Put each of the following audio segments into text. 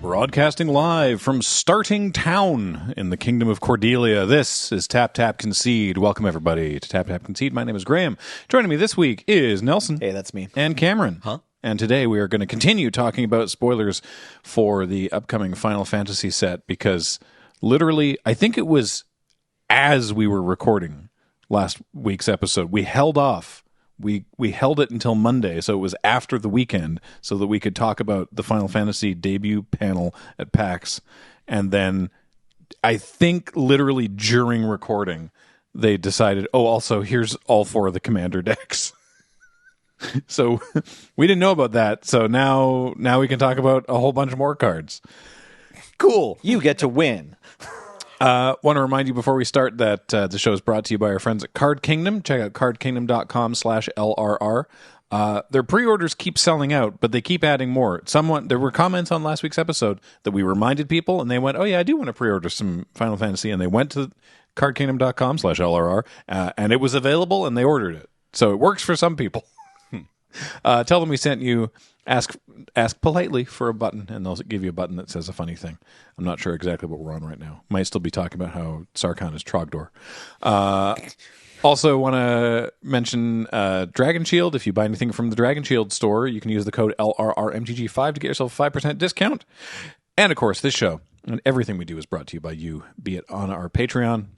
Broadcasting live from Starting Town in the Kingdom of Cordelia, this is TapTapConcede. Welcome, everybody, to TapTapConcede. My name is Graham. Joining me this week is Nelson. Hey, that's me. And Cameron. Huh? And today we are going to continue talking about spoilers for the upcoming Final Fantasy set because literally, I think it was as we were recording last week's episode, we held off. We held it until Monday, so it was after the weekend, so that we could talk about the Final Fantasy debut panel at PAX. And then I think literally during recording, they decided, oh, also, here's all four of the Commander decks. So we didn't know about that, so now we can talk about a whole bunch more cards. Cool. You get to win. Want to remind you before we start that the show is brought to you by our friends at Card Kingdom. Check out cardkingdom.com/LRR. Their pre-orders keep selling out, but they keep adding more. There were comments on last week's episode that we reminded people, and they went, oh yeah, I do want to pre-order some Final Fantasy, and they went to cardkingdom.com/LRR, and it was available, and they ordered it. So it works for some people. Tell them we sent you. Ask politely for a button, and they'll give you a button that says a funny thing. I'm not sure exactly what we're on right now. Might still be talking about how Sarkhan is Trogdor. Also want to mention Dragon Shield. If you buy anything from the Dragon Shield store, you can use the code LRRMTG5 to get yourself a 5% discount. And, of course, this show and everything we do is brought to you by you, be it on our Patreon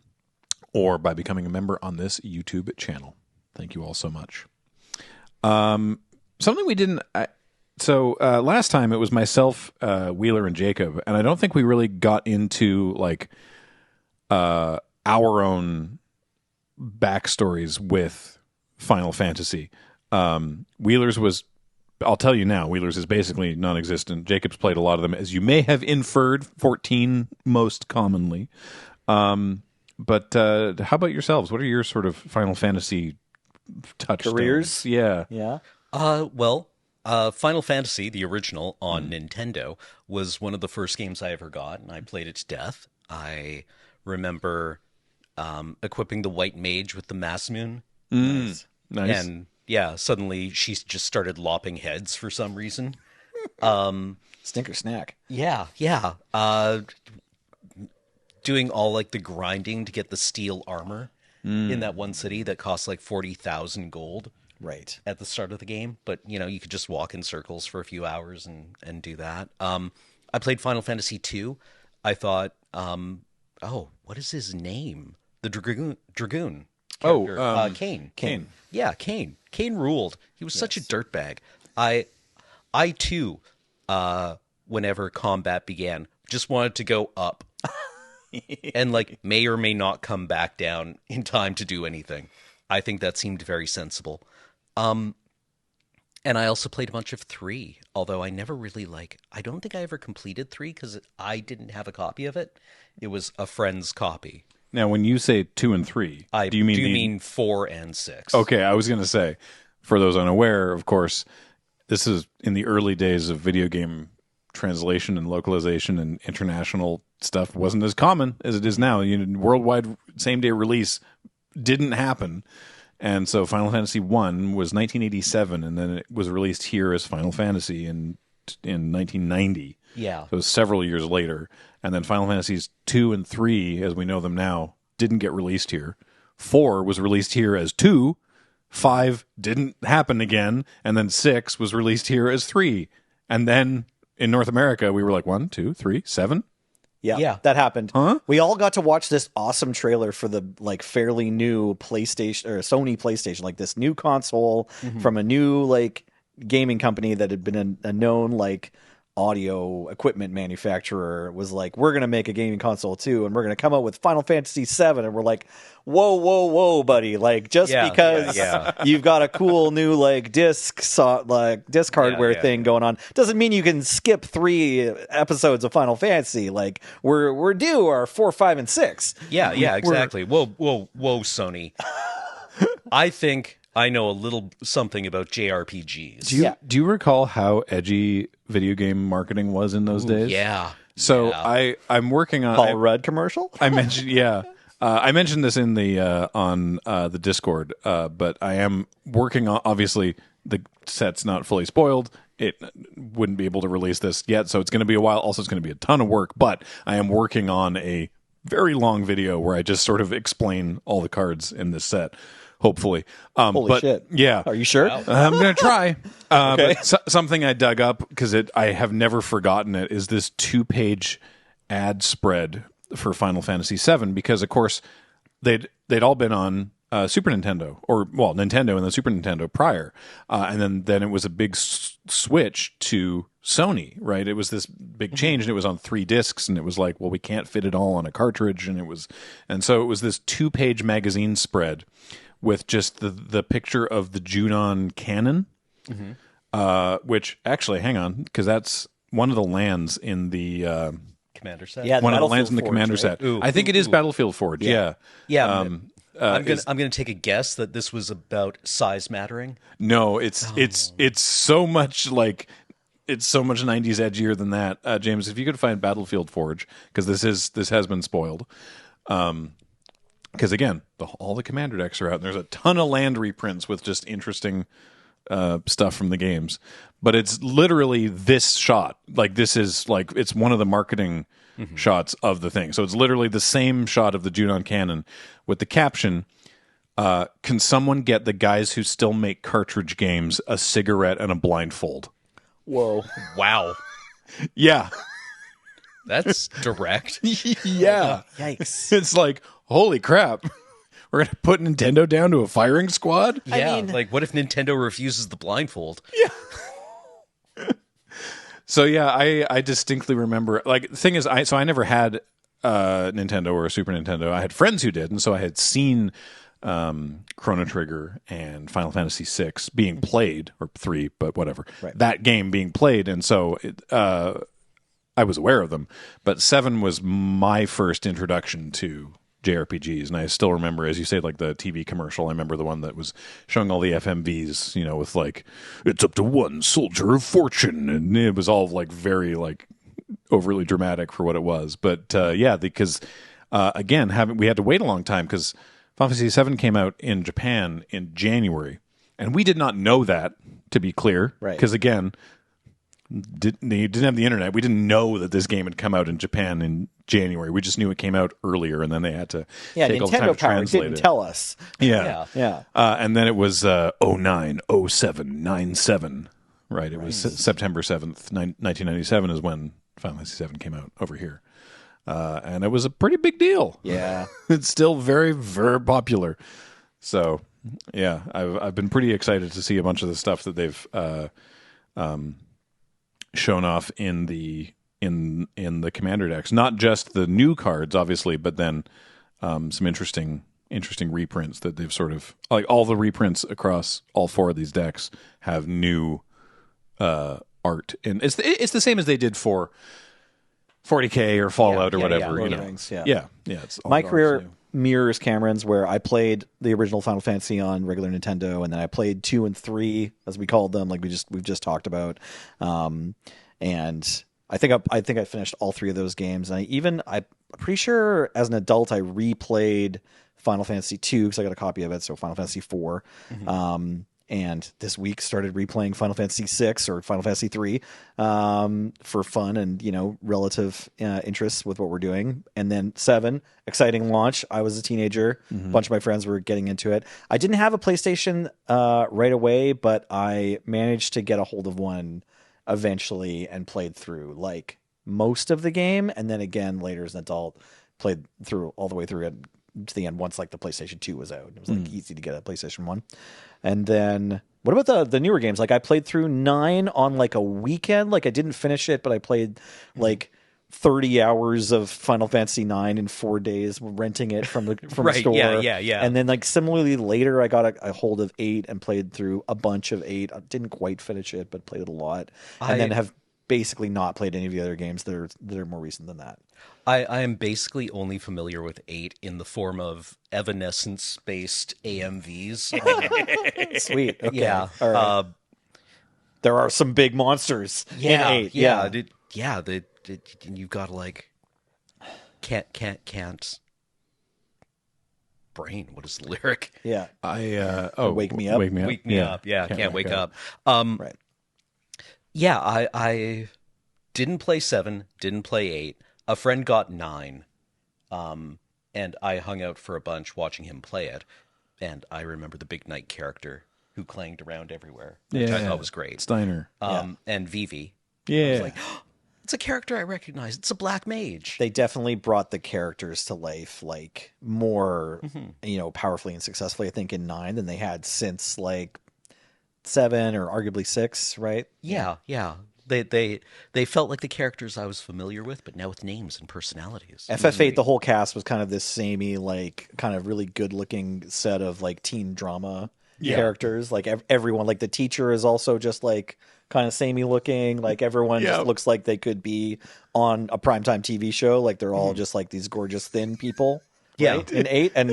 or by becoming a member on this YouTube channel. Thank you all so much. Something we didn't... So last time it was myself, Wheeler, and Jacob, and I don't think we really got into like our own backstories with Final Fantasy. Wheeler's was, I'll tell you now, Wheeler's is basically non-existent. Jacob's played a lot of them, as you may have inferred, 14 most commonly. But how about yourselves? What are your sort of Final Fantasy touchstones? Careers? Yeah. Final Fantasy, the original on Nintendo, was one of the first games I ever got, and I played it to death. I remember equipping the White Mage with the Mass Moon. Nice. And, yeah, suddenly she just started lopping heads for some reason. Stinker snack. Yeah. Doing all, like, the grinding to get the steel armor in that one city that costs, like, 40,000 gold. Right. At the start of the game, but you could just walk in circles for a few hours and do that. I played Final Fantasy 2. I thought, what is his name? The Dragoon. Character. Kane. Kane. Yeah, Kane. Kane ruled. He was such a dirtbag. I too, whenever combat began, just wanted to go up, and like may or may not come back down in time to do anything. I think that seemed very sensible. And I also played a bunch of 3, although I never really I don't think I ever completed 3 because I didn't have a copy of it. It was a friend's copy. Now, when you say 2 and 3, do you mean 4 and 6? Okay, I was going to say, for those unaware, of course, this is in the early days of video game translation and localization, and international stuff wasn't as common as it is now. Worldwide same-day release didn't happen. And so Final Fantasy 1 was 1987, and then it was released here as Final Fantasy in 1990. Yeah. So it was several years later. And then Final Fantasies 2 and 3, as we know them now, didn't get released here. 4 was released here as 2. 5 didn't happen again. And then 6 was released here as 3. And then in North America, we were like 1, 2, 3, 7. Yeah, that happened. Huh? We all got to watch this awesome trailer for the fairly new PlayStation or Sony PlayStation, like this new console from a new gaming company that had been a known audio equipment manufacturer. Was like, we're gonna make a gaming console too, and we're gonna come out with Final Fantasy VII, and we're like, whoa, buddy! Because you've got a cool new disc hardware thing going on, doesn't mean you can skip 3 episodes of Final Fantasy. We're due our 4, 5, and 6. Yeah, exactly. Whoa, Sony. I think I know a little something about JRPGs. Do you recall how edgy video game marketing was in those days? Yeah. So I'm working on Paul Rudd commercial. I mentioned I mentioned this in the on the Discord, but I am working on, obviously the set's not fully spoiled, it wouldn't be able to release this yet, so it's going to be a while. Also, it's going to be a ton of work, but I am working on a very long video where I just sort of explain all the cards in this set. Hopefully, Holy shit! Yeah, Are you sure? Wow. I'm going to try. Okay. But something I dug up because I have never forgotten it is this 2-page ad spread for Final Fantasy VII, because of course they'd all been on Super Nintendo, or well, Nintendo and the Super Nintendo prior, and then it was a big switch to Sony, right? It was this big change, and it was on 3 discs, and it was like, well, we can't fit it all on a cartridge, and so it was this 2-page magazine spread with just the picture of the Junon cannon, which actually, hang on, because that's one of the lands in the Commander set. Yeah, one of the Battlefield lands in the Forge, Commander right? set. Ooh, I think it is Battlefield Forge. Yeah. Yeah. I'm gonna take a guess that this was about size mattering. No, it's so much like it's so much 90s edgier than that. James, if you could find Battlefield Forge, because this has been spoiled. Because again, all the Commander decks are out, and there's a ton of land reprints with just interesting stuff from the games. But it's literally this shot. Like, this is like, it's one of the marketing shots of the thing. So it's literally the same shot of the Junon cannon with the caption, can someone get the guys who still make cartridge games a cigarette and a blindfold? Whoa! Wow, Yeah. that's direct. Yeah. Yikes! It's like, holy crap. We're going to put Nintendo down to a firing squad? Yeah, mean- like what if Nintendo refuses the blindfold? So yeah, I distinctly remember, like, the thing is, I never had Nintendo or a Super Nintendo. I had friends who did, and so I had seen Chrono Trigger and Final Fantasy VI being played, or 3, but whatever. Right. That game being played, and so I was aware of them. But 7 was my first introduction to JRPGs, and I still remember, as you say, like the TV commercial. I remember the one that was showing all the FMVs, you know, with like, it's up to one soldier of fortune, and it was all like very like overly dramatic for what it was. But yeah, because again, we had to wait a long time because Final Fantasy VII came out in Japan in January, and we did not know that, to be clear, Right. Because again, you didn't have the internet. We didn't know that this game had come out in Japan in January. We just knew it came out earlier, and then they had to take all the time Nintendo to Power translate didn't it. tell us. Yeah. Yeah. And then it was 09, 07, 97. Right. It was September 7th, 1997 is when Final Fantasy VII came out over here. And it was a pretty big deal. Yeah. It's still very, very popular. So, yeah, I've been pretty excited to see a bunch of the stuff that they've shown off in the Commander decks. Not just the new cards, obviously, but then some interesting reprints that they've sort of, like, all the reprints across all 4 of these decks have new art, and it's the same as they did for 40K or Fallout or whatever. Lord You of know, the Rings, yeah. yeah. It's all My the art's career new. mirrors Cameron's, where I played the original Final Fantasy on regular Nintendo, and then I played 2 and 3, as we called them, like we've just talked about. And I think I finished all 3 of those games. And I'm pretty sure as an adult I replayed Final Fantasy 2 because I got a copy of it. So Final Fantasy 4. And this week started replaying Final Fantasy 6 or Final Fantasy 3 for fun and, you know, relative interests with what we're doing. And then 7, exciting launch. I was a teenager. A bunch of my friends were getting into it. I didn't have a PlayStation right away, but I managed to get a hold of one eventually and played through like most of the game. And then again, later as an adult, played through all the way through it to the end once like the PlayStation 2 was out. It was like easy to get a PlayStation 1. And then what about the newer games? Like I played through 9 on like a weekend. Like I didn't finish it, but I played like 30 hours of Final Fantasy 9 in 4 days, renting it from the Right, store. yeah. And then like similarly later I got a hold of 8 and played through a bunch of 8. I didn't quite finish it, but played it a lot. And then have basically not played any of the other games that are more recent than that. I am basically only familiar with 8 in the form of evanescence-based AMVs. Sweet. Okay. Yeah. All right. There are some big monsters in 8. Yeah. You've got like can't brain. What is the lyric? Yeah. Wake me up. Wake me up. Yeah, can't wake up. Right. Yeah, I didn't play 7, didn't play 8. A friend got 9, and I hung out for a bunch watching him play it. And I remember the Big Knight character who clanged around everywhere, which I thought was great. Steiner. And Vivi. Yeah. I was like, oh, it's a character I recognize. It's a black mage. They definitely brought the characters to life like more, powerfully and successfully, I think, in 9 than they had since like 7 or arguably 6, right? Yeah. They felt like the characters I was familiar with, but now with names and personalities. FF8, the whole cast was kind of this samey, like, kind of really good-looking set of like teen drama characters. Like everyone, like the teacher is also just like kind of samey looking. Like everyone just looks like they could be on a primetime TV show. Like they're all just like these gorgeous thin people. Yeah. Right? In 8, and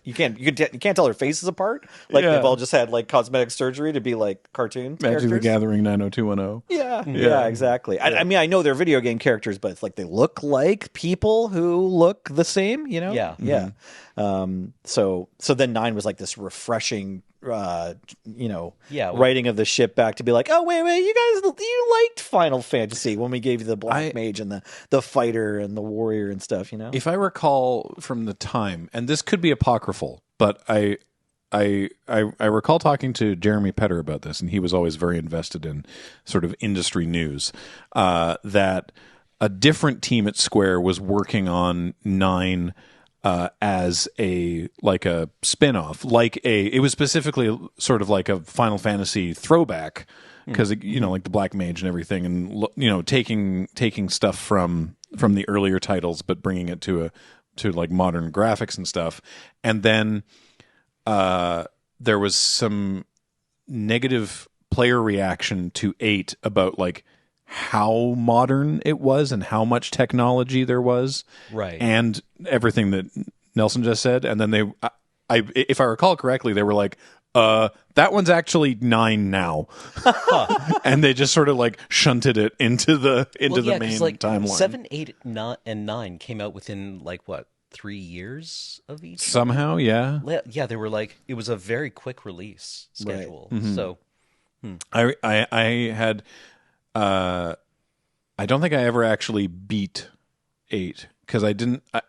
you can't tell their faces apart. Like they've all just had like cosmetic surgery to be like cartoon Magic the characters. Gathering 90210. Yeah, exactly. I mean, I know they're video game characters, but it's like they look like people who look the same. Yeah. So then 9 was like this refreshing, Yeah. writing of the ship back to be like, oh wait, you liked Final Fantasy when we gave you the Black Mage and the fighter and the warrior and stuff. If I recall from the time, and this could be apocryphal, but I recall talking to Jeremy Petter about this, and he was always very invested in sort of industry news, that a different team at Square was working on 9 as a spin-off, it was specifically sort of like a Final Fantasy throwback, because like the Black Mage and everything, and taking stuff from the earlier titles but bringing it to like modern graphics and stuff. And then there was some negative player reaction to 8 about like how modern it was and how much technology there was, Right. and everything that Nelson just said. And then if I recall correctly, they were like, that one's actually 9 now. And they just sort of like shunted it into the main timeline. 7, 8, and 9 came out within like what, 3 years of each? Somehow, yeah. Yeah, they were like, it was a very quick release schedule. Right. Mm-hmm. So I had I don't think I ever actually beat 8, because I didn't I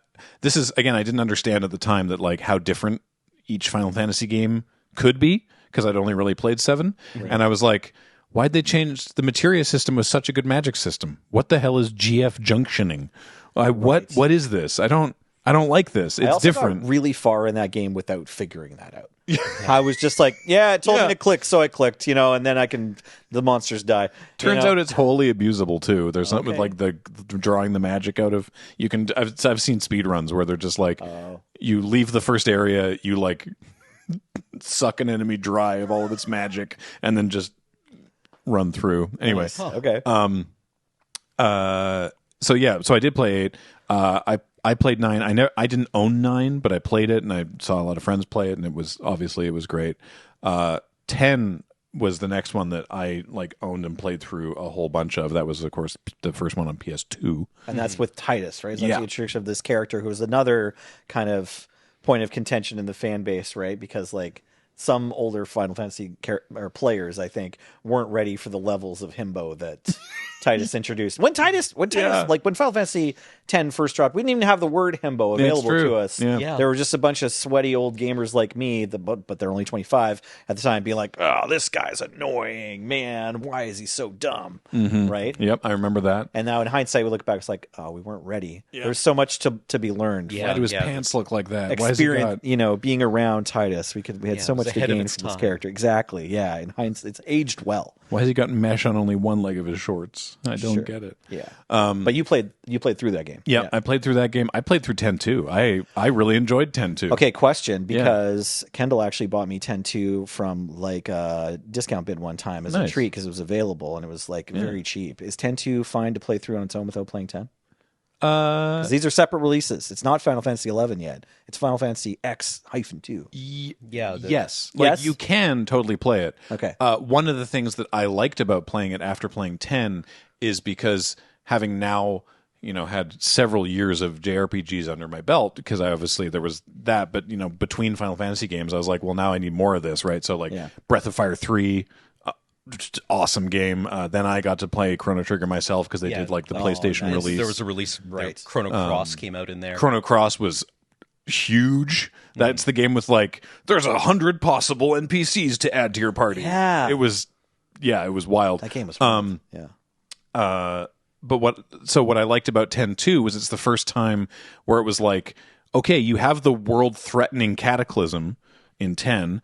didn't understand at the time that like how different each Final Fantasy game could be, because I'd only really played 7. Right. And I was like, why'd they change the materia system with such a good magic system? What the hell is GF junctioning? What is this? I don't like this. It's different. Got really far in that game without figuring that out. I was just like, it told me to click, so I clicked, and then the monsters die. Turns out it's wholly abusable too. There's something with like the drawing the magic out of. I've seen speed runs where they're just like, you leave the first area, you like suck an enemy dry of all of its magic, and then just run through. Anyway, okay. So I did play 8. I played 9. I didn't own 9, but I played it, and I saw a lot of friends play it, and it was great. 10 was the next one that I like owned and played through a whole bunch of. That was, of course, the first one on PS2, and that's with Titus, right? So that's the introduction of this character, who was another kind of point of contention in the fan base, right? Because like some older Final Fantasy players, I think, weren't ready for the levels of himbo that Titus introduced. When Titus, like when Final Fantasy X first dropped, we didn't even have the word himbo available to us. Yeah. There were just a bunch of sweaty old gamers like me, but they're only 25 at the time, being like, "Oh, this guy's annoying, man. Why is he so dumb?" Mm-hmm. Right? Yep, I remember that. And now in hindsight, we look back, it's like, oh, we weren't ready. Yeah. There's so much to be learned. Why do his pants look like that? Experience, being around Titus, we had so much to gain from this character. Exactly. Yeah. In hindsight, it's aged well. Why has he got mesh on only one leg of his shorts? I don't get it. Yeah. But you played through that game. Yeah, I played through that game. I played through 10 too. I really enjoyed 10 too. Okay, question, because Kendall actually bought me 10-2 from like a discount bid one time as a treat, because it was available and it was like very cheap. Is 10-2 fine to play through on its own without playing 10? Because these are separate releases. It's not Final Fantasy 11 yet. It's Final Fantasy X-2. Yes. You can totally play it. Okay. One of the things that I liked about playing it after playing 10 is because having now, had several years of JRPGs under my belt, because there was that, but between Final Fantasy games, I was like, well, now I need more of this, right? So Breath of Fire 3, awesome game. Then I got to play Chrono Trigger myself because they did like the PlayStation nice. release. There was a release, right? Chrono Cross came out in there. Chrono Cross was huge. That's the game with like there's 100 possible NPCs to add to your party. Yeah. It was wild. That game was fun. But what I liked about 10.2 was it's the first time where it was like, okay, you have the world-threatening cataclysm in 10.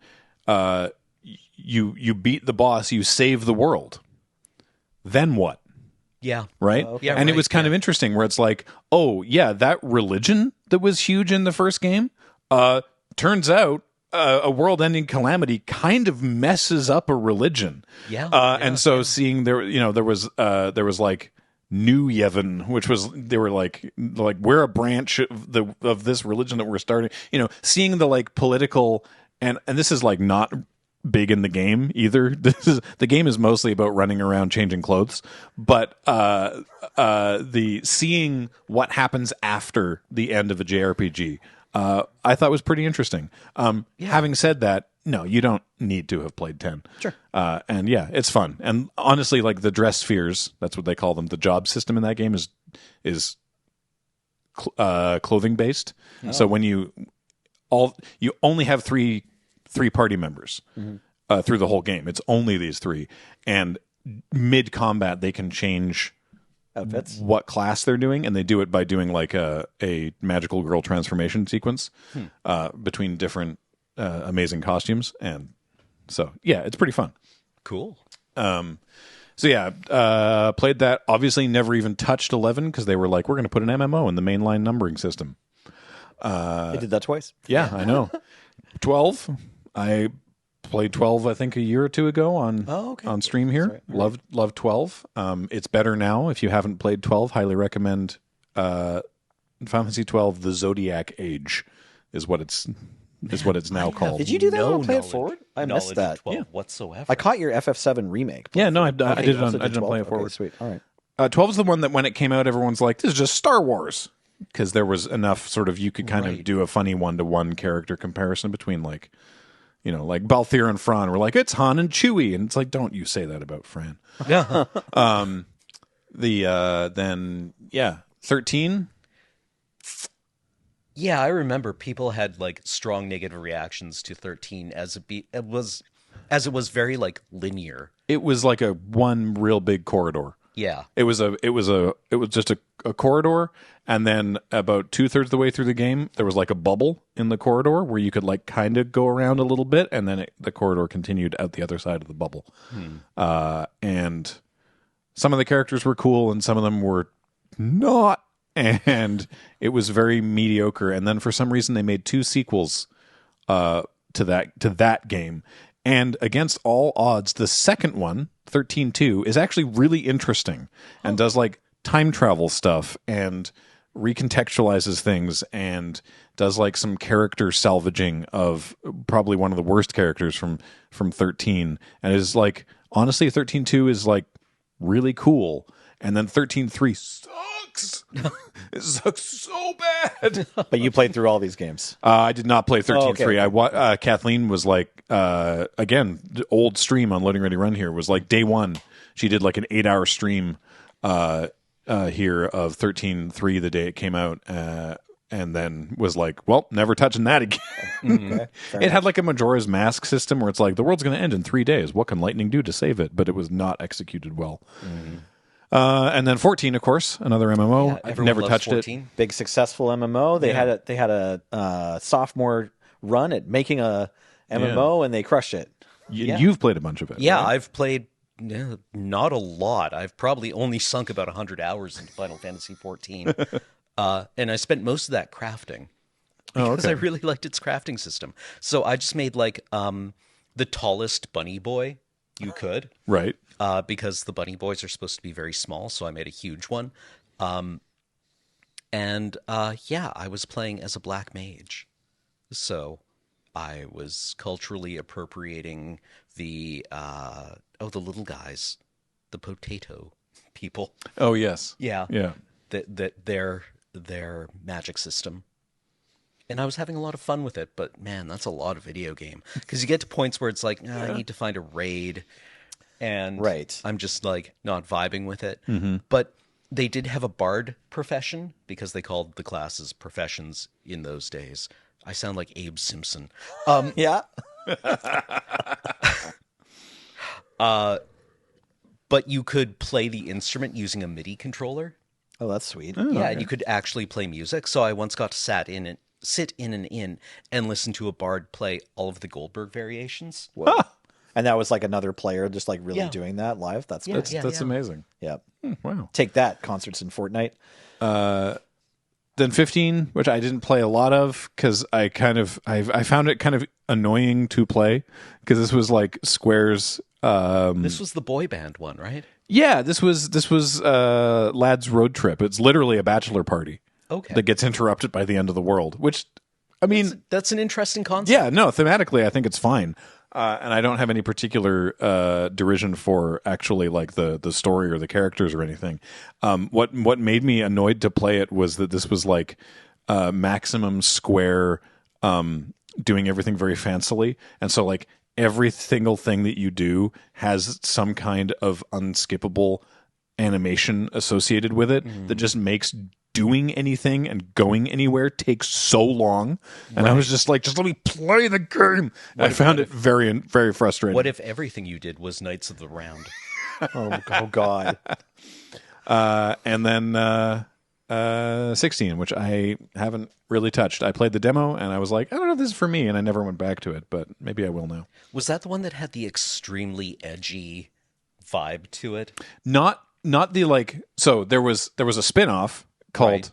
You beat the boss, you save the world. Then what? Yeah. Right? Okay. And it was kind of interesting where it's like, oh, yeah, that religion that was huge in the first game, turns out a world-ending calamity kind of messes up a religion. Yeah. And so seeing there was like New Yevon, which was they were like we're a branch of this religion that we're starting. Seeing the like political and this is like not big in the game either. The game is mostly about running around changing clothes, but the seeing what happens after the end of a JRPG, I thought was pretty interesting. Having said that, no, you don't need to have played 10. Sure. And yeah, it's fun. And honestly, like the dress spheres, that's what they call them. The job system in that game is clothing based. Oh. So when you only have three party members through the whole game. It's only these three. And mid combat, they can change outfits, what class they're doing, and they do it by doing like a magical girl transformation sequence between different amazing costumes. And so yeah, it's pretty fun. Cool. So yeah, played that. Obviously never even touched 11 because they were like, we're going to put an MMO in the mainline numbering system. They did that twice. Yeah, I know. 12, I played 12 I think a year or two ago on stream here. Right. Love 12. It's better now. If you haven't played 12, highly recommend Final Fantasy 12 The Zodiac Age is what it's now called. Did you do that and play it forward? I missed that. 12 whatsoever. I caught your FF7 remake. Yeah, no, I did it on. I didn't play it forward. Okay, sweet. All right. 12 is the one that when it came out, everyone's like, "This is just Star Wars," because there was enough sort of you could kind of do a funny 1-to-1 character comparison between like Balthier and Fran. We're like, it's Han and Chewie, and it's like, don't you say that about Fran? Yeah. Then 13. Yeah, I remember people had like strong negative reactions to 13 as it was very like linear. It was like a one real big corridor. Yeah. It was just a corridor, and then about 2/3 of the way through the game, there was like a bubble in the corridor where you could like kind of go around a little bit, and then the corridor continued out the other side of the bubble. And some of the characters were cool, and some of them were not. And it was very mediocre. And then for some reason, they made 2 sequels to that game. And against all odds, the second one, 13.2, is actually really interesting and does like time travel stuff and recontextualizes things and does like some character salvaging of probably one of the worst characters from 13. And is like, honestly, 13.2 is like really cool. And then 13.3 sucks. It sucks so bad. But you played through all these games. I did not play 13.3. Okay. Kathleen was like, again, the old stream on Loading Ready Run here was like day one. She did like an 8-hour stream here of 13.3 the day it came out. And then was like, well, never touching that again. Okay, it had like a Majora's Mask system where it's like, the world's going to end in 3 days. What can lightning do to save it? But it was not executed well. And then 14, of course, another MMO. I've never touched 14. It. Big successful MMO. They had a sophomore run at making a MMO, and they crushed it. You've played a bunch of it. Yeah, right? I've played not a lot. I've probably only sunk about 100 hours into Final Fantasy 14. And I spent most of that crafting because I really liked its crafting system. So I just made like the tallest bunny boy you could. Right. Because the bunny boys are supposed to be very small, so I made a huge one. I was playing as a black mage. So I was culturally appropriating the little guys, the potato people. Oh, yes. Yeah. Yeah. Their magic system. And I was having a lot of fun with it, but man, that's a lot of video game. Because you get to points where it's like, I need to find a raid. and Right. I'm just like not vibing with it. Mm-hmm. But they did have a bard profession because they called the classes professions in those days. I sound like Abe Simpson. Yeah. But you could play the instrument using a MIDI controller. Oh, that's sweet. Yeah, and you could actually play music. So I once got to sit in an inn and listen to a bard play all of the Goldberg variations. Whoa. And that was like another player just like really Yeah. doing that live. That's Yeah. great. That's amazing. Yeah. Wow. Take that, concerts in Fortnite. Then 15, which I didn't play a lot of because I found it kind of annoying to play because this was like Square's. This was the boy band one, right? Yeah, this was Lad's Road Trip. It's literally a bachelor party. Okay. That gets interrupted by the end of the world, which, I mean, That's an interesting concept. yeah, no, thematically, I think it's fine. And I don't have any particular derision for actually like the story or the characters or anything. What made me annoyed to play it was that this was like Maximum Square doing everything very fancily. And so like every single thing that you do has some kind of unskippable animation associated with it that just makes doing anything and going anywhere takes so long. And I was just like, just let me play the game. I found it very, very frustrating. What if everything you did was Knights of the Round? Oh God. And then 16, which I haven't really touched. I played the demo and I was like, I don't know if this is for me, and I never went back to it, but maybe I will now. Was that the one that had the extremely edgy vibe to it? Not the like. So there was a spin-off called. Right.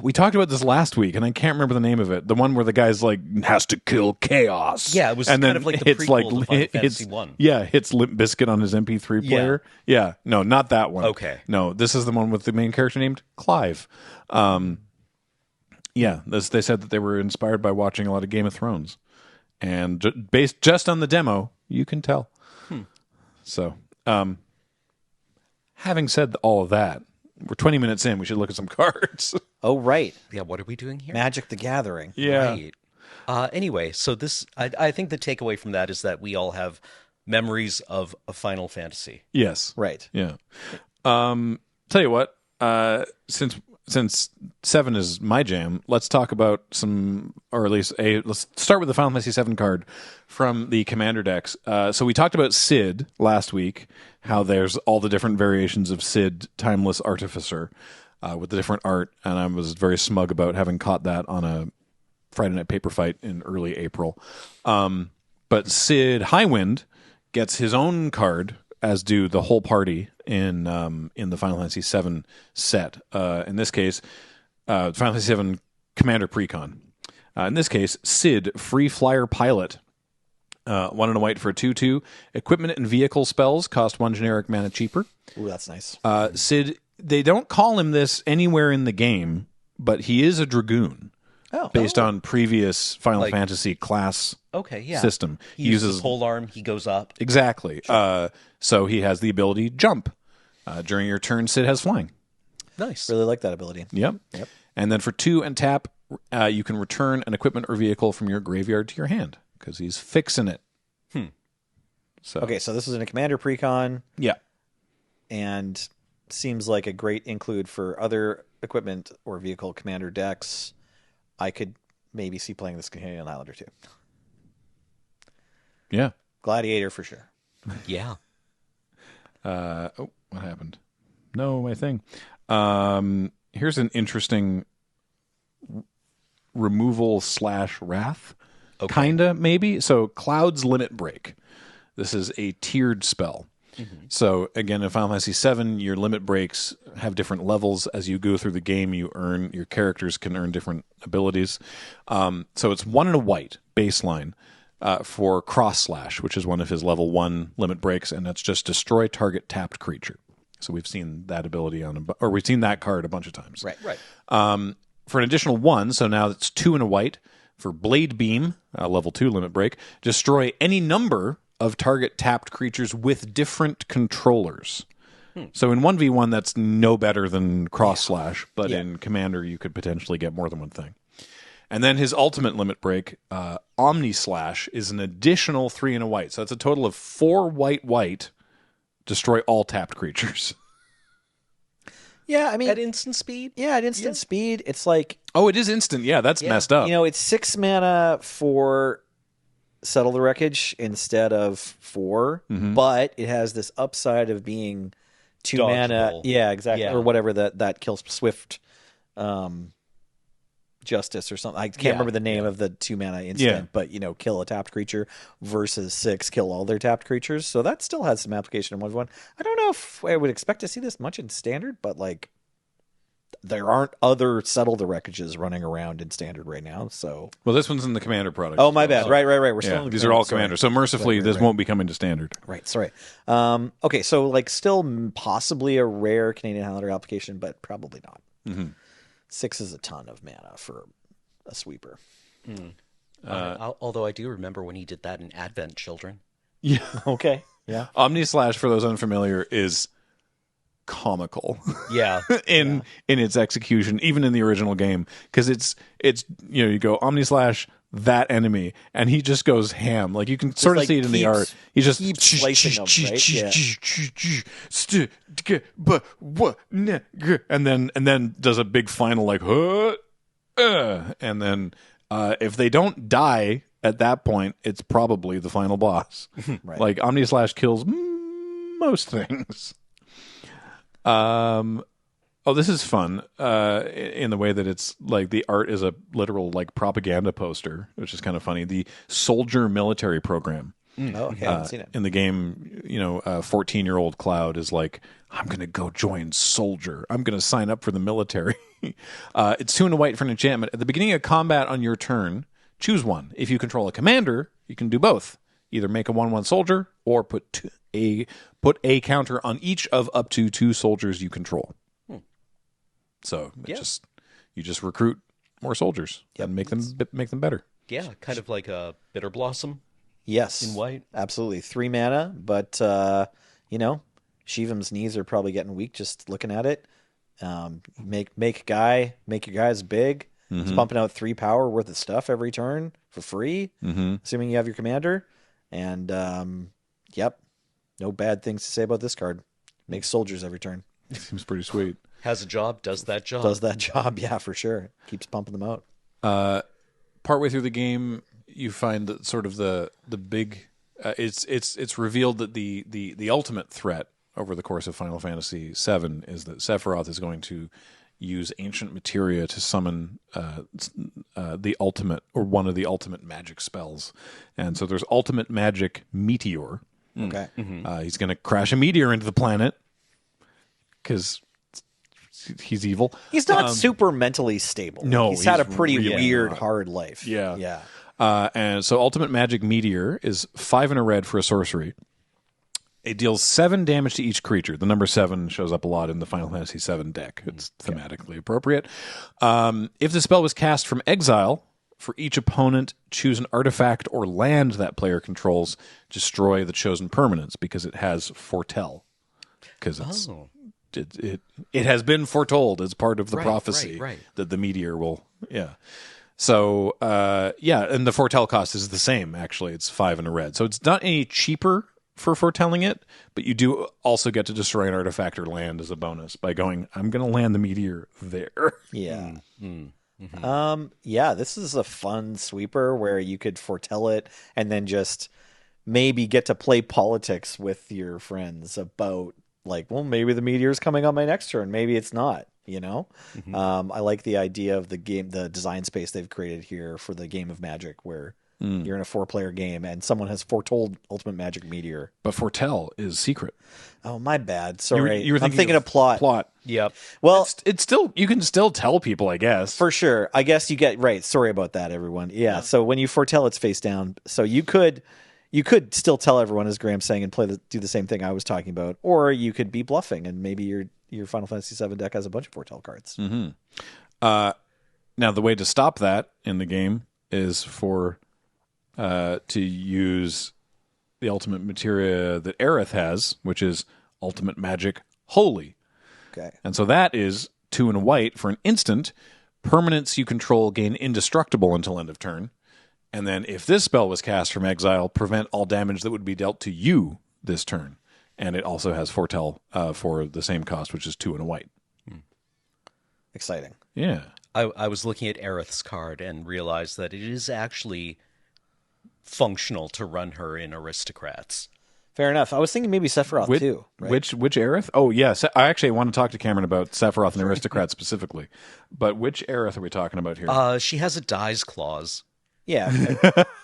We talked about this last week, and I can't remember the name of it. The one where the guy's like has to kill chaos. Yeah, it was and kind then of like the it's prequel like to Final Fantasy hits 1. Yeah, hits Limp Bizkit on his MP3 player. Yeah, no, not that one. Okay. No, this is the one with the main character named Clive. Yeah, they said that they were inspired by watching a lot of Game of Thrones, and based just on the demo, you can tell. So, having said all of that, we're 20 minutes in. We should look at some cards. Oh, right. Yeah, what are we doing here? Magic the Gathering. Yeah. Right. Anyway, so this, I think the takeaway from that is that we all have memories of a Final Fantasy. Yes. Right. Yeah. Tell you what, since 7 is my jam, let's talk about let's start with the Final Fantasy 7 card from the Commander decks. So we talked about Cid last week, how there's all the different variations of Cid, Timeless Artificer, with the different art, and I was very smug about having caught that on a Friday Night Paper Fight in early April. But Cid Highwind gets his own card, as do the whole party in the Final Fantasy VII set. In this case, Final Fantasy VII Commander Precon. In this case, Cid, Free Flyer Pilot. 1 and a white for a 2/2. Equipment and vehicle spells cost 1 generic mana cheaper. Ooh, that's nice. Cid, they don't call him this anywhere in the game, but he is a Dragoon. Based on previous Final Fantasy class system. He uses pole arm, he goes up. Exactly. Sure. So he has the ability jump. During your turn, Cid has flying. Nice. Really like that ability. Yep. And then for 2 and tap, you can return an equipment or vehicle from your graveyard to your hand because he's fixing it. So Okay, so this is in a Commander Precon. Yeah. And seems like a great include for other equipment or vehicle commander decks. I could maybe see playing this Canadian Highlander too. Yeah. Gladiator for sure. Yeah. What happened? No, my thing. Here's an interesting removal / wrath. Okay. Kinda, maybe. So Cloud's Limit Break. This is a tiered spell. So again, in Final Fantasy VII, your limit breaks have different levels. As you go through the game, your characters can earn different abilities. So it's 1 and a white baseline for Cross Slash, which is one of his level 1 limit breaks, and that's just destroy target tapped creature. So we've seen that ability we've seen that card a bunch of times. Right. For an additional 1, so now it's 2 and a white for Blade Beam, level 2 limit break. Destroy any number of target tapped creatures with different controllers. So in 1v1, that's no better than Cross Slash, but in Commander, you could potentially get more than one thing. And then his ultimate limit break, Omni Slash, is an additional 3 and a white. So that's a total of 4 white, destroy all tapped creatures. Yeah, I mean... At instant speed? Yeah, at instant speed. It's like... Oh, it is instant. Yeah, that's messed up. You know, it's 6 mana for Settle the Wreckage instead of 4, but it has this upside of being 2 mana. Dodgeable. Yeah, exactly. Yeah. Or whatever that kills Swift Justice or something. I can't remember the name of the 2 mana instant, but, you know, kill a tapped creature versus 6, kill all their tapped creatures. So that still has some application in 1-1. I don't know if I would expect to see this much in Standard, but, like, there aren't other Settle the Wreckages running around in Standard right now, so... Well, this one's in the Commander product. Oh, my bad. Right. We're still in the these are all Sorry. Commander. So mercifully, this won't be coming to Standard. Right, sorry. Okay, so, like, still possibly a rare Canadian Highlander application, but probably not. 6 is a ton of mana for a sweeper. Although I do remember when he did that in Advent Children. Yeah. Okay, yeah. Omni Slash, for those unfamiliar, is comical. Yeah. in its execution, even in the original game, because it's you know, you go Omni Slash that enemy, and he just goes ham. Like you can sort of like see it in the art. He just keeps slicing them, right? and then does a big final like and then if they don't die at that point, it's probably the final boss. Right. Like Omni Slash kills most things. Oh, this is fun in the way that it's like the art is a literal like propaganda poster, which is kind of funny. The Soldier Military Program. Oh, okay, I haven't seen it. In the game, you know, 14-year-old Cloud is like, I'm going to go join Soldier. I'm going to sign up for the military. It's 2 and a white for an enchantment. At the beginning of combat on your turn, choose one. If you control a commander, you can do both. Either make a 1/1 soldier or put a counter on each of up to 2 soldiers you control. So you just recruit more soldiers and make them better. Yeah, kind of like a Bitter Blossom. Yes. In white. Absolutely. 3 mana, but, you know, Shivam's knees are probably getting weak just looking at it. Make your guys big. It's pumping out 3 power worth of stuff every turn for free, assuming you have your commander. And, no bad things to say about this card. Makes soldiers every turn. Seems pretty sweet. Has a job, does that job. Does that job, yeah, for sure. Keeps pumping them out. Partway through the game, you find that sort of the big it's revealed that the ultimate threat over the course of Final Fantasy VII is that Sephiroth is going to use ancient materia to summon the ultimate or one of the ultimate magic spells. And so there's ultimate magic meteor. Okay. He's going to crash a meteor into the planet because he's evil. He's not super mentally stable. No, he's had a he's pretty really weird, not. hard life. Yeah. And so Ultimate Magic Meteor is 5 and a red for a sorcery. It deals 7 damage to each creature. The number 7 shows up a lot in the Final Fantasy VII deck. It's thematically appropriate. If the spell was cast from exile, for each opponent, choose an artifact or land that player controls, destroy the chosen permanents because it has foretell. Because it's it has been foretold as part of the prophecy that the meteor will. Yeah. So and the foretell cost is the same. Actually, it's 5 and a red. So it's not any cheaper for foretelling it, but you do also get to destroy an artifact or land as a bonus by going, I'm going to land the meteor there. Yeah. This is a fun sweeper where you could foretell it and then just maybe get to play politics with your friends about like, well, maybe the meteor's coming on my next turn. Maybe it's not, you know? I like the idea of the design space they've created here for the game of Magic where you're in a 4-player game and someone has foretold Ultimate Magic Meteor. But foretell is secret. Oh, my bad. Sorry. You were I'm thinking of plot. Plot. Yep. Well, it's still, you can still tell people, I guess. For sure. I guess you get, right. Sorry about that, everyone. Yeah. So when you foretell, it's face down. So you could still tell everyone, as Graham's saying, and do the same thing I was talking about. Or you could be bluffing and maybe your Final Fantasy VII deck has a bunch of foretell cards. Now, the way to stop that in the game is for to use the ultimate materia that Aerith has, which is Ultimate Magic Holy. Okay. And so that is 2 and a white for an instant. permanents you control gain indestructible until end of turn. And then if this spell was cast from exile, prevent all damage that would be dealt to you this turn. And it also has foretell for the same cost, which is 2 and a white. Exciting. Yeah. I was looking at Aerith's card and realized that it is actually functional to run her in Aristocrats. Fair enough. I was thinking maybe Sephiroth too. Right? Which Aerith? Oh, yeah. I actually want to talk to Cameron about Sephiroth and Aristocrat specifically. But which Aerith are we talking about here? She has a dies clause. Yeah.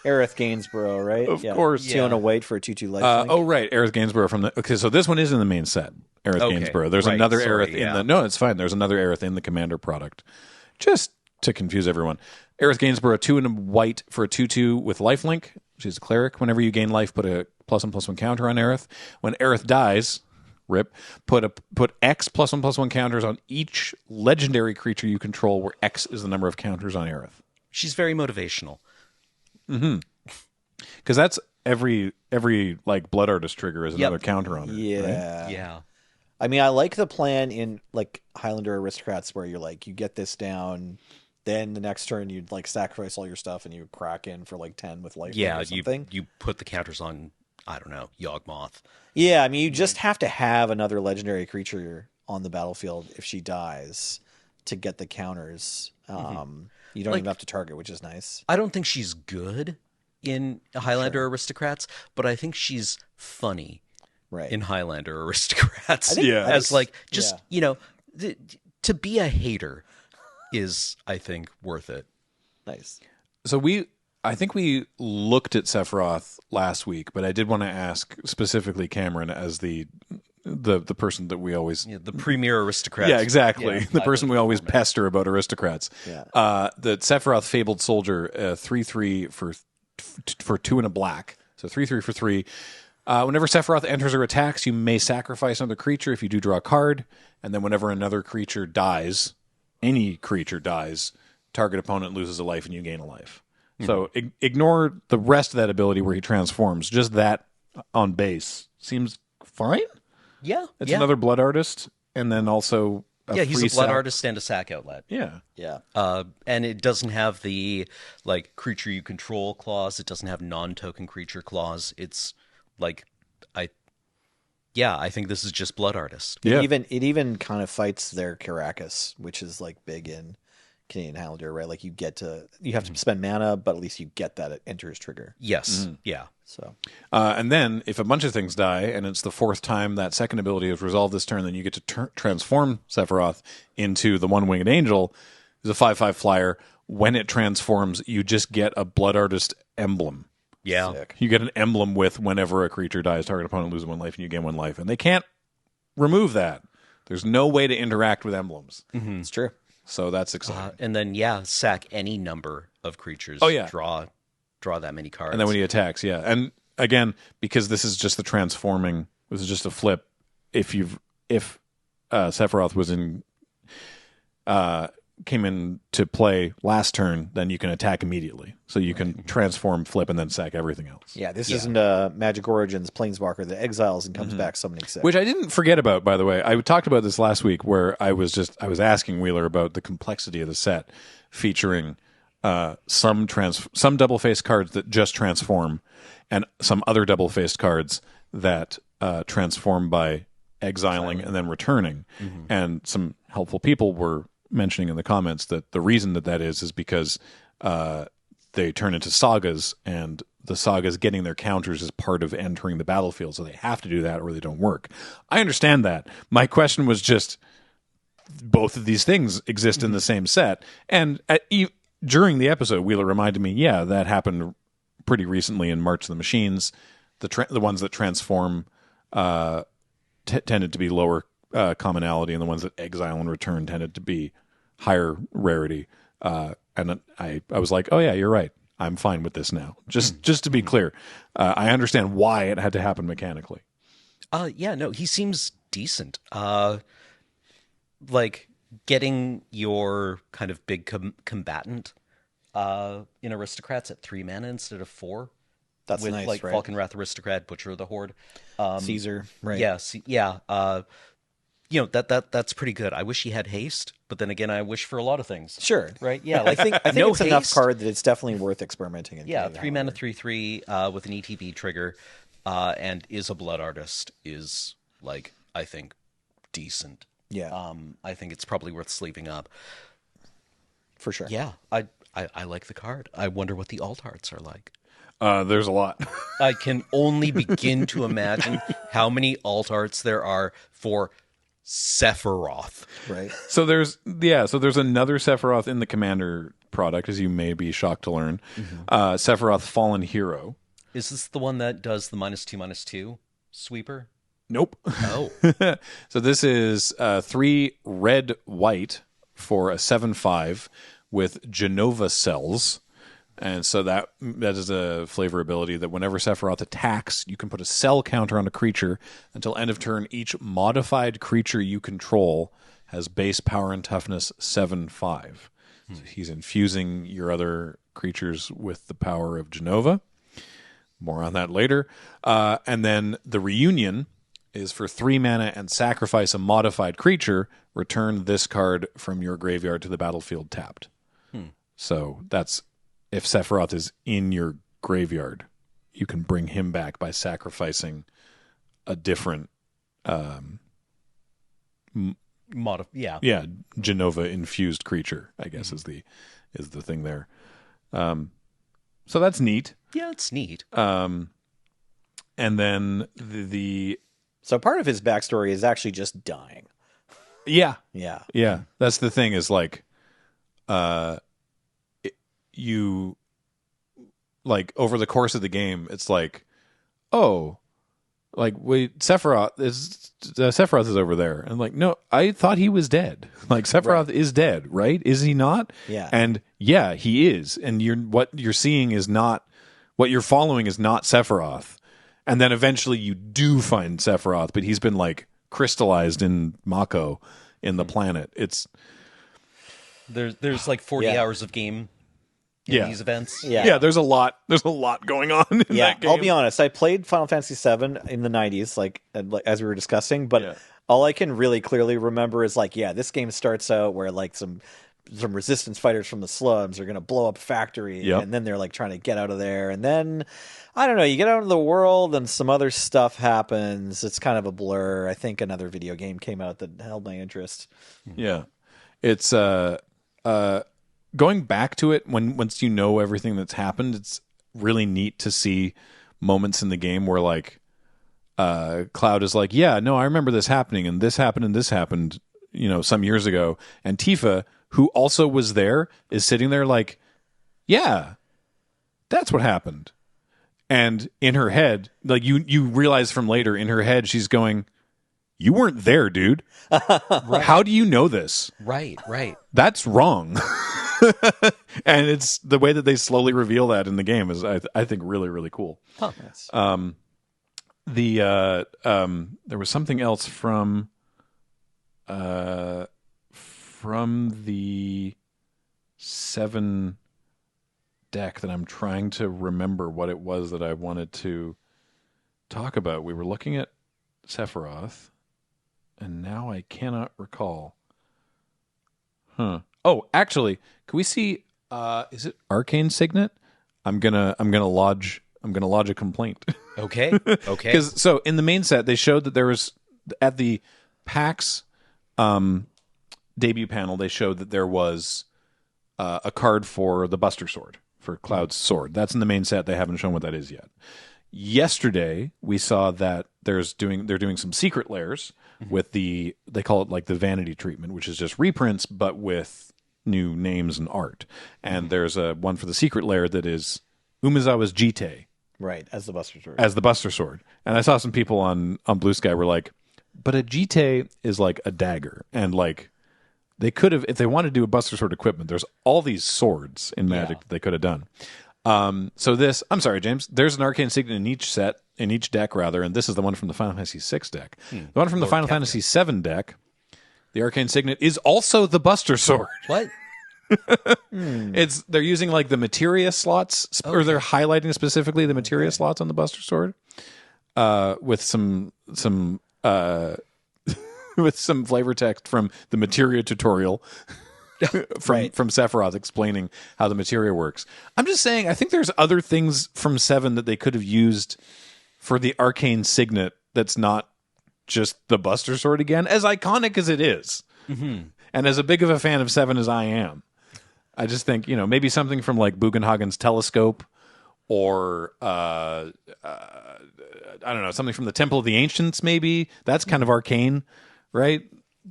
Aerith Gainsborough, right? Of course. 2 and a white for a 2/2 lifelink. Oh, right. Aerith Gainsborough from the... Okay, so this one is in the main set. Aerith Gainsborough. There's another Aerith in the... No, it's fine. There's another Aerith in the Commander product. Just to confuse everyone. Aerith Gainsborough, 2 and a white for a 2/2 with lifelink. She's a cleric. Whenever you gain life, put a +1/+1 counter on Aerith. When Aerith dies, rip, put X +1/+1 counters on each legendary creature you control, where X is the number of counters on Aerith. She's very motivational. Because that's every like Blood Artist trigger is another counter on her. Yeah. Right? Yeah. I mean, I like the plan in like Highlander Aristocrats where you're like, you get this down, then the next turn you'd like sacrifice all your stuff and you crack in for like 10 with life. Yeah, or something. you put the counters on, I don't know, Yawgmoth. Yeah, I mean, you just have to have another legendary creature on the battlefield if she dies to get the counters. You don't even have to target, which is nice. I don't think she's good in Highlander Aristocrats, but I think she's funny in Highlander Aristocrats. As like, just, you know, to be a hater is, I think, worth it. Nice. So I think we looked at Sephiroth last week, but I did want to ask specifically Cameron as the person that we always... Yeah, the premier aristocrat. Yeah, exactly. The person we always pester about aristocrats. Yeah. The Sephiroth Fabled Soldier, 3/3 for 2 and a black. So 3/3 for 3. Whenever Sephiroth enters or attacks, you may sacrifice another creature if you do draw a card. And then whenever another creature dies, any creature dies, target opponent loses a life and you gain a life. So ignore the rest of that ability where he transforms. Just that on base seems fine. Yeah. It's another Blood Artist, and then also he's a Blood Artist and a sack outlet. Yeah. Yeah. And it doesn't have the like creature you control clause. It doesn't have non-token creature clause. It's like I think this is just Blood Artist. Yeah. It even kind of fights their Caracas, which is like big in Canadian Highlander, right? Like you have to spend mana, but at least you get that it enters trigger. Yes. Yeah. So, and then if a bunch of things die, and it's the 4th time that second ability is resolved this turn, then you get to transform Sephiroth into the One-Winged Angel. It's a 5/5 flyer. When it transforms, you just get a Blood Artist emblem. Yeah. sick. You get an emblem with whenever a creature dies, target opponent loses 1 life, and you gain 1 life. And they can't remove that. There's no way to interact with emblems. It's true. So that's exciting. And then sack any number of creatures. Oh, yeah. Draw that many cards. And then when he attacks, and again, because this is just the transforming, this is just a flip. If Sephiroth was came into play last turn, then you can attack immediately. So you can transform, flip, and then sack everything else. Yeah, this isn't Magic Origins Planeswalker that exiles and comes back summoning 6. Which I didn't forget about, by the way. I talked about this last week where I was asking Wheeler about the complexity of the set, featuring some double-faced cards that just transform, and some other double-faced cards that transform by exiling and then returning. And some helpful people were mentioning in the comments that the reason that is because they turn into sagas, and the sagas getting their counters is part of entering the battlefield, so they have to do that or they don't work. I understand that. My question was just, both of these things exist in the same set, and during the episode, Wheeler reminded me, that happened pretty recently in March of the Machines. The ones that transform tended to be lower commonality, and the ones that exile and return tended to be higher rarity. And I was like, oh yeah, you're right. I'm fine with this now. Just to be clear, I understand why it had to happen mechanically. He seems decent. Like getting your kind of big combatant in Aristocrats at 3 mana instead of 4. That's with nice, like right? Falcon Wrath Aristocrat, Butcher of the Horde, Caesar, right? Yeah. that's pretty good. I wish he had haste, but then again, I wish for a lot of things. Sure. Right? Yeah, I think no it's enough haste. card that it's definitely worth experimenting in. Yeah, game, 3-mana, however. 3/3 with an ETB trigger, and is a blood artist is like I think decent. Yeah, I think it's probably worth sleeving up. for sure. Yeah, I like the card. I wonder what the alt arts are like. There's a lot. I can only begin to imagine how many alt arts there are for Sephiroth. Right. So there's another Sephiroth in the Commander product, as you may be shocked to learn. Sephiroth Fallen Hero. Is this the one that does the -2/2 sweeper? Nope. Oh. So this is 3 red white for a 7/5 with Genova cells. And so that is a flavor ability that whenever Sephiroth attacks, you can put a cell counter on a creature until end of turn. Each modified creature you control has base power and toughness 7/5. So he's infusing your other creatures with the power of Genova. More on that later. And then the Reunion is for 3 mana and sacrifice a modified creature. Return this card from your graveyard to the battlefield tapped. So that's if Sephiroth is in your graveyard, you can bring him back by sacrificing a different, Genova infused creature. I guess is the thing there. So that's neat. Yeah, it's neat. And then the So part of his backstory is actually just dying. yeah. Yeah. That's the thing is like, you like over the course of the game, it's like, oh, like wait, Sephiroth is over there, and like, no, I thought he was dead. Like Sephiroth is dead, right? Is he not? Yeah. And yeah, he is. And what you're seeing is not what you're following is not Sephiroth. And then eventually you do find Sephiroth, but he's been like crystallized in Mako in the planet. It's there's like 40 hours of game in these events. Yeah. There's a lot going on in that game. I'll be honest. I played Final Fantasy VII in the 90s, like as we were discussing, but all I can really clearly remember is like, this game starts out where like some resistance fighters from the slums are going to blow up a factory, and then they're like trying to get out of there, and then I don't know, you get out into the world and some other stuff happens. It's kind of a blur. I think another video game came out that held my interest. Yeah, it's going back to it once you know everything that's happened. It's really neat to see moments in the game where like Cloud is like, yeah, no, I remember this happening and this happened and this happened, some years ago, and Tifa, who also was there, is sitting there like, yeah, that's what happened. And in her head, like you realize from later, in her head, she's going, you weren't there, dude. Right. How do you know this? Right. That's wrong. And it's the way that they slowly reveal that in the game is, I think, really, really cool. Huh. There was something else from the 7 deck that I'm trying to remember what it was that I wanted to talk about. We were looking at Sephiroth, and now I cannot recall. Oh, actually, can we see? Is it Arcane Signet? I'm gonna lodge a complaint. Okay. Because so in the main set they showed that there was at the PAX debut panel they showed that there was a card for the Buster Sword, for Cloud's sword. That's in the main set. They haven't shown what that is yet. Yesterday we saw that they're doing some secret layers with they call it like the vanity treatment, which is just reprints but with new names and art. And there's a one for the secret layer that is Umezawa's Jite. Right, as the Buster Sword. As the Buster Sword. And I saw some people on Blue Sky were like, but a Jite is like a dagger. And like they could have, if they wanted to do a Buster Sword equipment, there's all these swords in Magic that they could have done. So this, I'm sorry, James, there's an Arcane Signet in each deck, and this is the one from the Final Fantasy VI deck. The one from the Final Fantasy VII deck, the Arcane Signet, is also the Buster Sword. What? They're using like the materia slots, or they're highlighting specifically the materia slots on the Buster Sword, with some with some flavor text from the materia tutorial from Sephiroth explaining how the materia works. I'm just saying, I think there's other things from 7 that they could have used for the arcane signet that's not just the Buster Sword again, as iconic as it is. Mm-hmm. And as a big of a fan of 7 as I am, I just think, maybe something from like Bugenhagen's telescope, or I don't know, something from the Temple of the Ancients. Maybe that's kind of arcane, right?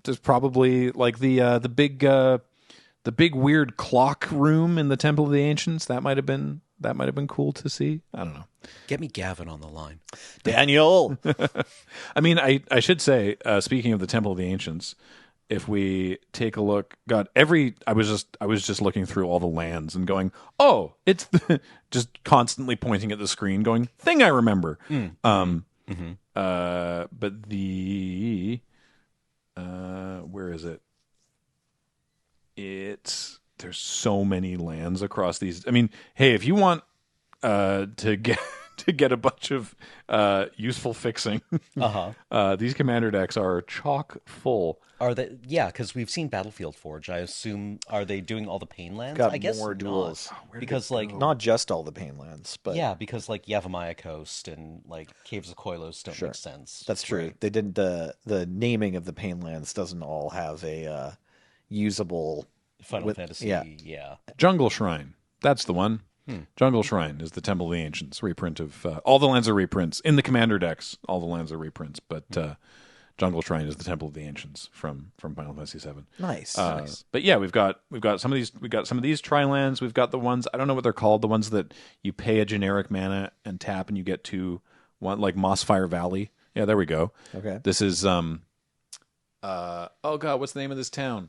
There's probably like the big weird clock room in the Temple of the Ancients. That might have been cool to see. I don't know. Get me Gavin on the line, Daniel. I mean, I should say, speaking of the Temple of the Ancients, if we take a look, I was just looking through all the lands and going, oh, it's just constantly pointing at the screen, going, thing I remember. But the where is it? There's so many lands across these. I mean, hey, if you want to get a bunch of useful fixing, these commander decks are chock full. Are they? Yeah, because we've seen Battlefield Forge. I assume, are they doing all the pain lands? Got I guess more duels. Because like not just all the pain lands, but because like Yavimaya Coast and like Caves of Koilos don't make sense. That's true. Right. They didn't. The naming of the pain lands doesn't all have a usable Final Fantasy. Yeah. Jungle Shrine. That's the one. Jungle Shrine is the Temple of the Ancients reprint of all the lands are reprints in the commander decks. All the lands are reprints, but Jungle Shrine is the Temple of the Ancients from Final Fantasy VII. Nice. But yeah, we've got some of these tri-lands. We've got the ones, I don't know what they're called, the ones that you pay a generic mana and tap and you get to one, like Mossfire Valley. Yeah, there we go. Okay. This is oh god, what's the name of this town?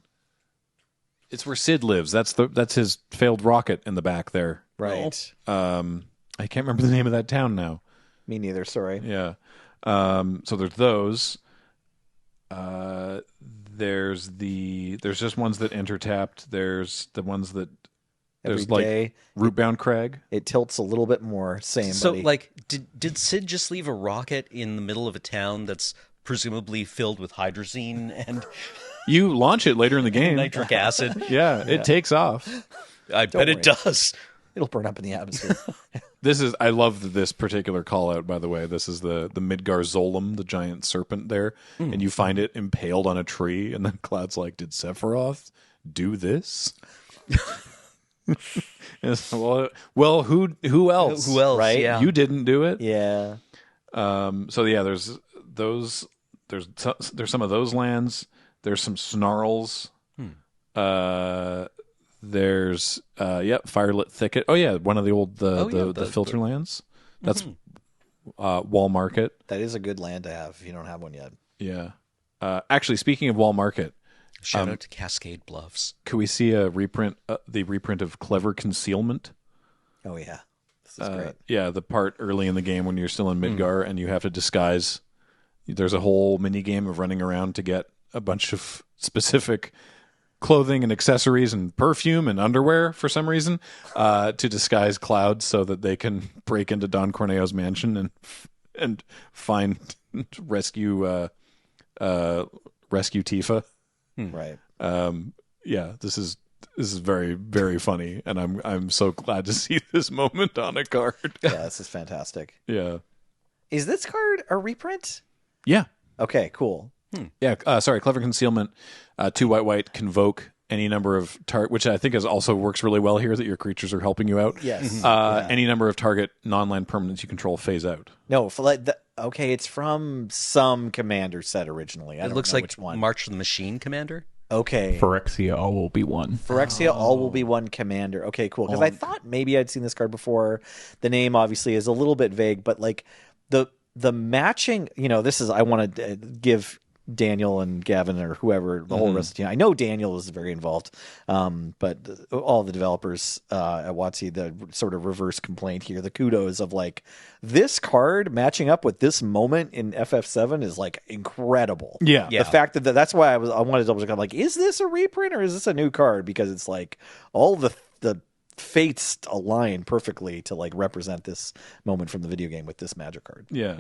It's where Sid lives. That's his failed rocket in the back there. Right. I can't remember the name of that town now. Me neither. Sorry. Yeah. So there's those. There's just ones that enter tapped. There's the ones that there's Every day, like Rootbound Crag. it tilts a little bit more. Same. So buddy. like, did Sid just leave a rocket in the middle of a town that's presumably filled with hydrazine and You launch it later in the game. nitric acid? Yeah, it takes off. I bet it does. it'll burn up in the atmosphere. I love this particular call out, by the way. This is the Midgar Zolom, the giant serpent there, and you find it impaled on a tree, and then Cloud's like, did Sephiroth do this? well, who else? Who else? Right? Yeah. You didn't do it. Yeah. So yeah, there's those. There's some of those lands. There's some snarls. There's Firelit Thicket. Oh yeah, one of the old the filter lands. That's Wall Market. That is a good land to have if you don't have one yet. Yeah. Actually, speaking of Wall Market, Shout out to Cascade Bluffs. could we see a reprint? The reprint of Clever Concealment. Oh yeah. This is great. Yeah, the part early in the game when you're still in Midgar and you have to disguise. There's a whole mini game of running around to get a bunch of specific clothing and accessories and perfume and underwear for some reason to disguise Cloud so that they can break into Don Corneo's mansion and find rescue Tifa. Right. Yeah, this is very, very funny, and I'm so glad to see this moment on a card. Yeah, this is fantastic. Yeah. Is this card a reprint? Yeah. Okay, cool. Yeah, Clever Concealment, 2 white, convoke any number of which I think also works really well here, that your creatures are helping you out. Yes. Any number of target non-land permanents you control phase out. No, for okay, it's from some commander set originally. It looks like which one. March of the Machine Commander. Okay. Phyrexia all will be one. Phyrexia all will be one commander. Okay, cool. Because I thought maybe I'd seen this card before. The name obviously is a little bit vague, but like the matching, this is, I want to give Daniel and Gavin or whoever, the whole rest of the team. I know Daniel is very involved, but all the developers at WotC, the sort of reverse complaint here, the kudos of like, this card matching up with this moment in FF7 is like incredible. Yeah. The fact that's why I wanted to double check. I'm like, is this a reprint or is this a new card? Because it's like all the fates align perfectly to like represent this moment from the video game with this magic card. Yeah.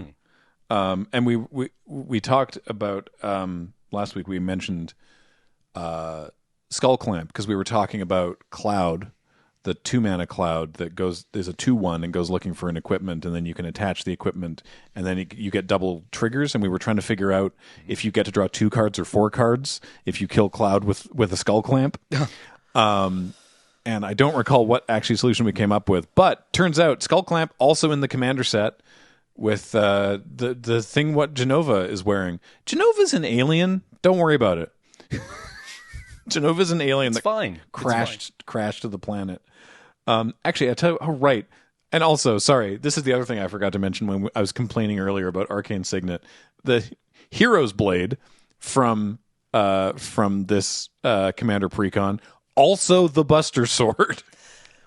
And we talked about last week we mentioned Skull Clamp because we were talking about Cloud, the 2-mana Cloud that is a 2/1 and goes looking for an equipment, and then you can attach the equipment, and then you get double triggers. And we were trying to figure out if you get to draw 2 cards or 4 cards if you kill Cloud with a Skull Clamp. And I don't recall what actually solution we came up with, but turns out Skull Clamp also in the Commander set with the thing what Genova is wearing. Genova's an alien. Don't worry about it. Genova's an alien crashed to the planet. Actually, I tell you, right. And also, sorry, this is the other thing I forgot to mention when I was complaining earlier about Arcane Signet. The Hero's Blade from this Commander Precon, also the Buster Sword.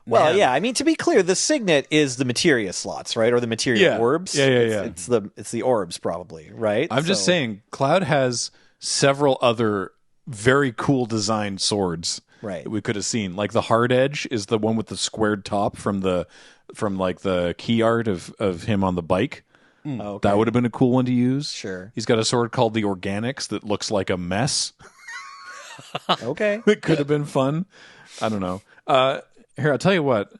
Well, yeah. I mean, to be clear, the Signet is the materia slots, right, or the materia orbs. Yeah. It's the orbs, probably, right? I'm just saying, Cloud has several other very cool designed swords, right, that we could have seen. Like the Hard Edge is the one with the squared top from the key art of him on the bike. Okay. That would have been a cool one to use. Sure. He's got a sword called the Organics that looks like a mess. Okay. It could have been fun. I don't know. Here, I'll tell you what,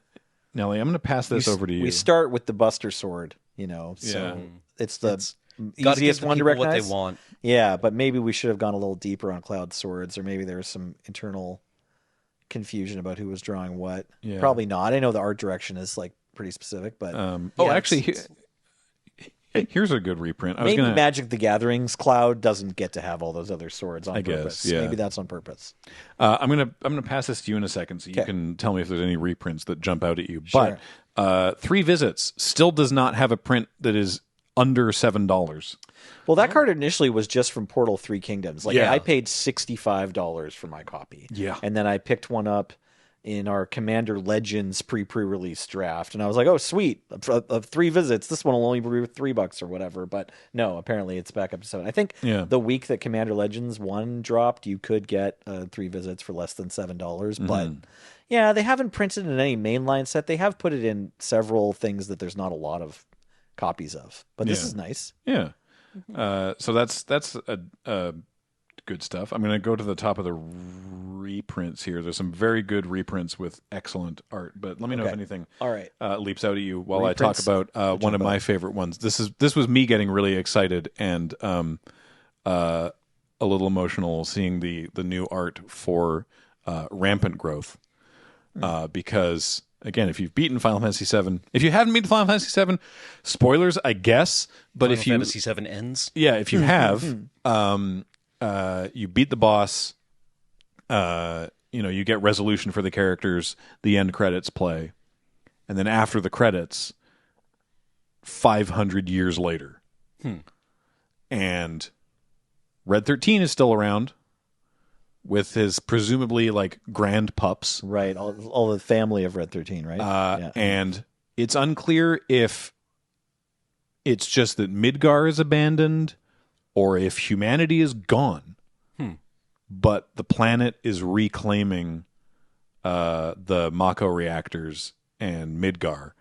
Nelly, I'm going to pass this over to you. We start with the Buster Sword, so it's the easiest one to recognize. What they want. Yeah, but maybe we should have gone a little deeper on Cloud Swords, or maybe there was some internal confusion about who was drawing what. Yeah. Probably not. I know the art direction is like pretty specific, but actually, here's a good reprint. Maybe Magic the Gathering's Cloud doesn't get to have all those other swords on purpose. Guess, yeah. Maybe that's on purpose. I'm gonna pass this to you in a second, so you can tell me if there's any reprints that jump out at you. Sure. But 3 Visits still does not have a print that is under $7. Well, that card initially was just from Portal 3 Kingdoms. I paid $65 for my copy. Yeah. And then I picked one up in our Commander Legends pre-release draft, and I was like, "Oh, sweet! Of 3 visits, this one will only be $3 or whatever." But no, apparently it's back up to 7. I think the week that Commander Legends 1 dropped, you could get 3 visits for less than $7. But yeah, they haven't printed in any mainline set. They have put it in several things that there's not a lot of copies of. But this is nice. Yeah. So that's good stuff. I'm going to go to the top of the reprints here. There's some very good reprints with excellent art, but let me know if anything leaps out at you while reprints, I talk about one of my favorite ones. This was me getting really excited and a little emotional seeing the new art for Rampant Growth because again, if you've beaten Final Fantasy VII, if you haven't beaten Final Fantasy VII, spoilers, I guess. But Final Fantasy VII ends. Yeah, if you have, you beat the boss. You get resolution for the characters. The end credits play, and then after the credits, 500 years later, and Red 13 is still around with his presumably like grand pups, right? All the family of Red 13, right? And it's unclear if it's just that Midgar is abandoned or if humanity is gone. But the planet is reclaiming the Mako reactors and Midgar,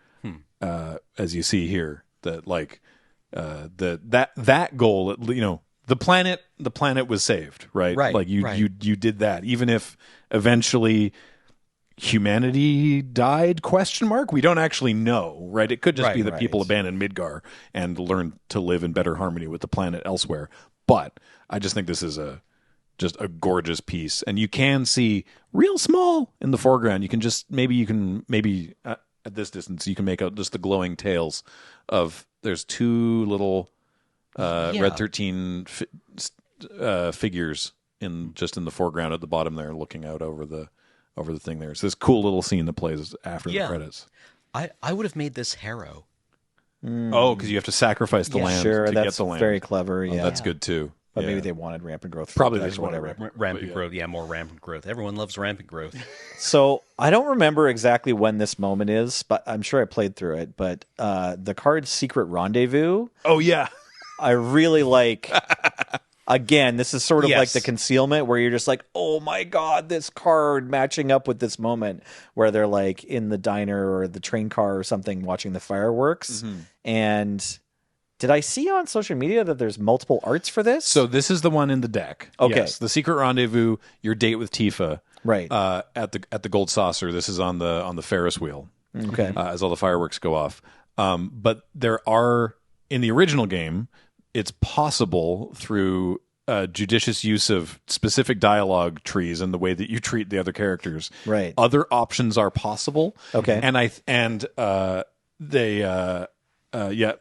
as you see here. That like that goal, the planet was saved, right? Right. Like you did that, even if eventually humanity died? ? We don't actually know, right? It could just be that people abandoned Midgar and learned to live in better harmony with the planet elsewhere. But I just think this is just a gorgeous piece, and you can see real small in the foreground. You can just maybe at this distance you can make out just the glowing tails of there's 2 little Red 13 figures in the foreground at the bottom there, looking out over the thing. There's this cool little scene that plays after the credits. I would have made this Harrow. Oh, because you have to sacrifice the land to get the land. Very clever. Oh, that's good too. But maybe they wanted Rampant Growth. Probably they just wanted Rampant Growth. Yeah, more Rampant Growth. Everyone loves Rampant Growth. So I don't remember exactly when this moment is, but I'm sure I played through it. But the card Secret Rendezvous. Oh, yeah. I really like. Again, this is sort of like the concealment where you're just like, oh my God, this card matching up with this moment where they're like in the diner or the train car or something watching the fireworks. And Did I see on social media that there's multiple arts for this? So this is the one in the deck. Okay. Yes, the secret rendezvous, your date with Tifa. Right. At the Gold Saucer. This is on the Ferris wheel. Okay. As all the fireworks go off. But there are, in the original game, it's possible through judicious use of specific dialogue trees and the way that you treat the other characters. Right. Other options are possible. Okay.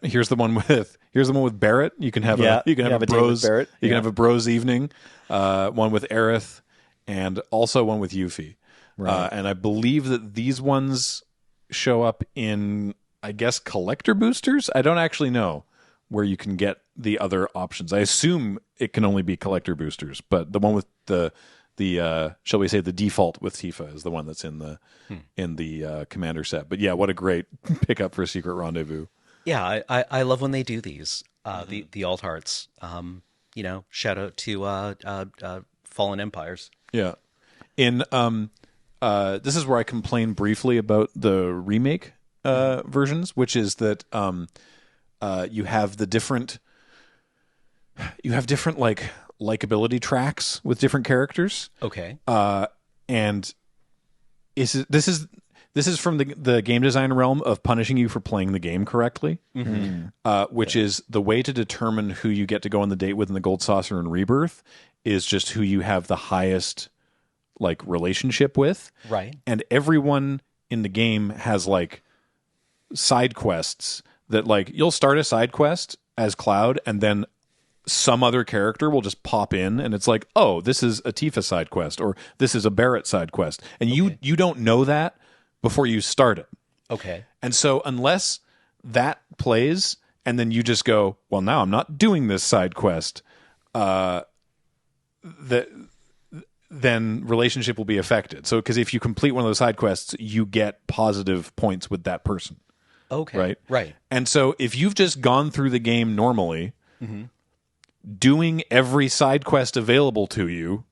Here's the one with Barrett. You can have a date with bros. Barrett. You can have a bros evening. One with Aerith, and also one with Yuffie. Right. And I believe that these ones show up in, I guess, collector boosters. I don't actually know where you can get the other options. I assume it can only be collector boosters, but the one with the shall we say the default with Tifa is the one that's in the Commander set. But yeah, what a great pickup for a secret rendezvous. Yeah, I love when they do these the alt hearts. Shout out to Fallen Empires. Yeah. In this is where I complain briefly about the remake versions, which is that you have different like likability tracks with different characters. Okay. And this is from the game design realm of punishing you for playing the game correctly, which is the way to determine who you get to go on the date with in the Gold Saucer and Rebirth is just who you have the highest like relationship with. Right. And everyone in the game has like side quests that like you'll start a side quest as Cloud and then some other character will just pop in and it's like, oh, this is a Tifa side quest or this is a Barrett side quest. And you don't know that before you start it. Okay. And so unless that plays and then you just go, well, now I'm not doing this side quest, then relationship will be affected. So because if you complete one of those side quests, you get positive points with that person. Okay. Right. And so if you've just gone through the game normally, doing every side quest available to you,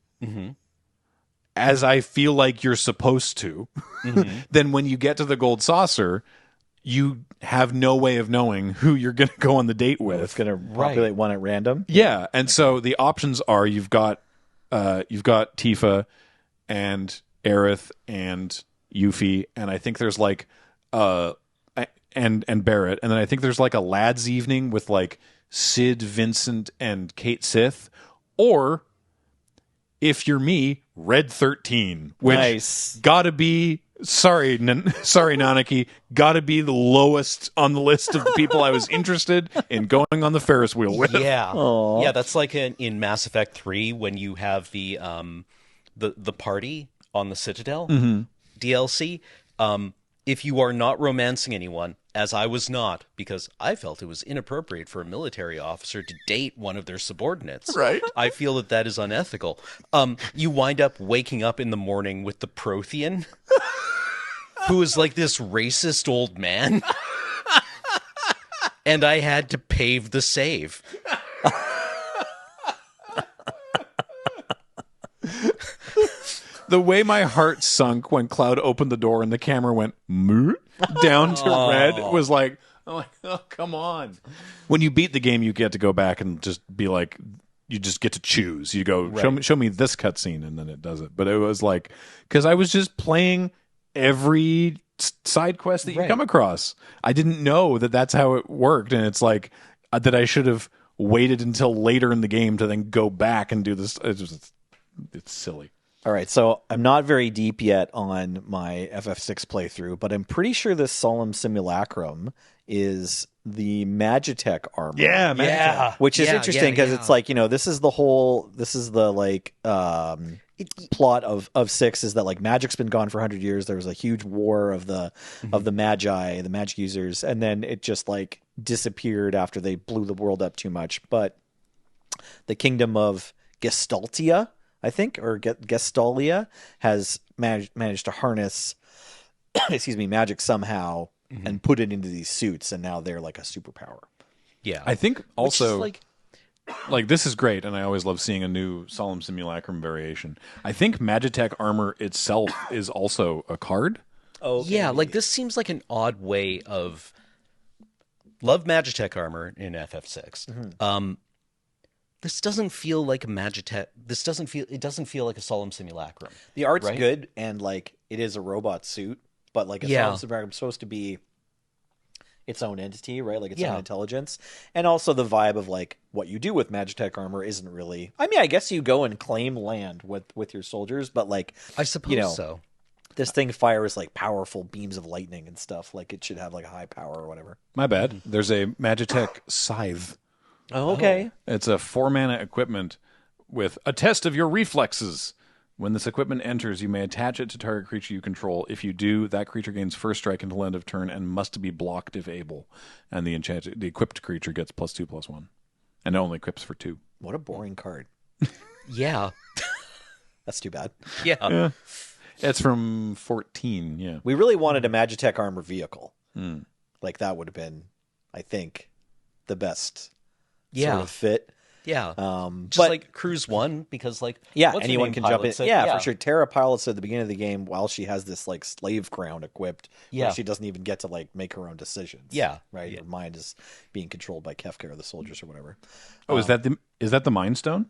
as I feel like you're supposed to, then when you get to the Gold Saucer, you have no way of knowing who you're going to go on the date with. It's going to populate one at random. Yeah, and so the options are you've got Tifa and Aerith and Yuffie, and I think there's like and Barrett, and then I think there's like a lads' evening with like Sid, Vincent, and Kate Sith, or if you're me, Red 13, which gotta be sorry Nanaki, gotta be the lowest on the list of the people I was interested in going on the Ferris wheel with. Yeah. Aww. Yeah, that's like in Mass Effect 3 when you have the party on the Citadel DLC. If you are not romancing anyone, as I was not, because I felt it was inappropriate for a military officer to date one of their subordinates. Right. I feel that is unethical. You wind up waking up in the morning with the Prothean, who is like this racist old man. And I had to pave the save. The way my heart sunk when Cloud opened the door and the camera went down to red was like, oh, come on. When you beat the game, you get to go back and just be like, you just get to choose. You go, show me this cutscene, and then it does it. But it was like, because I was just playing every side quest that you come across. I didn't know that that's how it worked, and it's like that I should have waited until later in the game to then go back and do this. It's silly. All right, so I'm not very deep yet on my FF6 playthrough, but I'm pretty sure this Solemn Simulacrum is the Magitech armor. Yeah, Magitech. Yeah. Which is interesting because it's like, this is the like plot of 6 is that like magic's been gone for 100 years. There was a huge war of the Magi, the magic users, and then it just like disappeared after they blew the world up too much. But the kingdom of Gestaltia, I think, or Gestalia, has managed to harness, magic somehow and put it into these suits, and now they're like a superpower. Yeah, I think also like this is great, and I always love seeing a new Solemn Simulacrum variation. I think Magitech armor itself is also a card. Oh, yeah, like this seems like an odd way of love Magitech armor in FF6. This doesn't feel like a Magitech. It doesn't feel like a Solemn Simulacrum. The art's right? good, and like it is a robot suit, but like a Yeah. Solemn supposed to be its own entity, right? Like its own intelligence, and also the vibe of like what you do with Magitech armor isn't really. I mean, I guess you go and claim land with your soldiers, but like I suppose so. this thing fires like powerful beams of lightning and stuff. Like it should have like a high power or whatever. My bad. There's a Magitech scythe. Oh, okay. It's a 4-mana equipment with a test of your reflexes. When this equipment enters, you may attach it to target creature you control. If you do, that creature gains first strike until end of turn and must be blocked if able. And the equipped creature gets +2/+1, and it only equips for 2. What a boring card. Yeah. That's too bad. Yeah. It's from 14. Yeah. We really wanted a Magitech armor vehicle. Like that would have been, I think, the best sort of fit. Yeah. But like Cruise 1, because like yeah, what's her anyone name can jump in. pilots it? Yeah, for sure. Terra pilots at the beginning of the game while she has this like slave crown equipped. Yeah. Where she doesn't even get to like make her own decisions. Yeah. Right. Yeah. Her mind is being controlled by Kefka or the soldiers or whatever. Oh, is that the Mind Stone?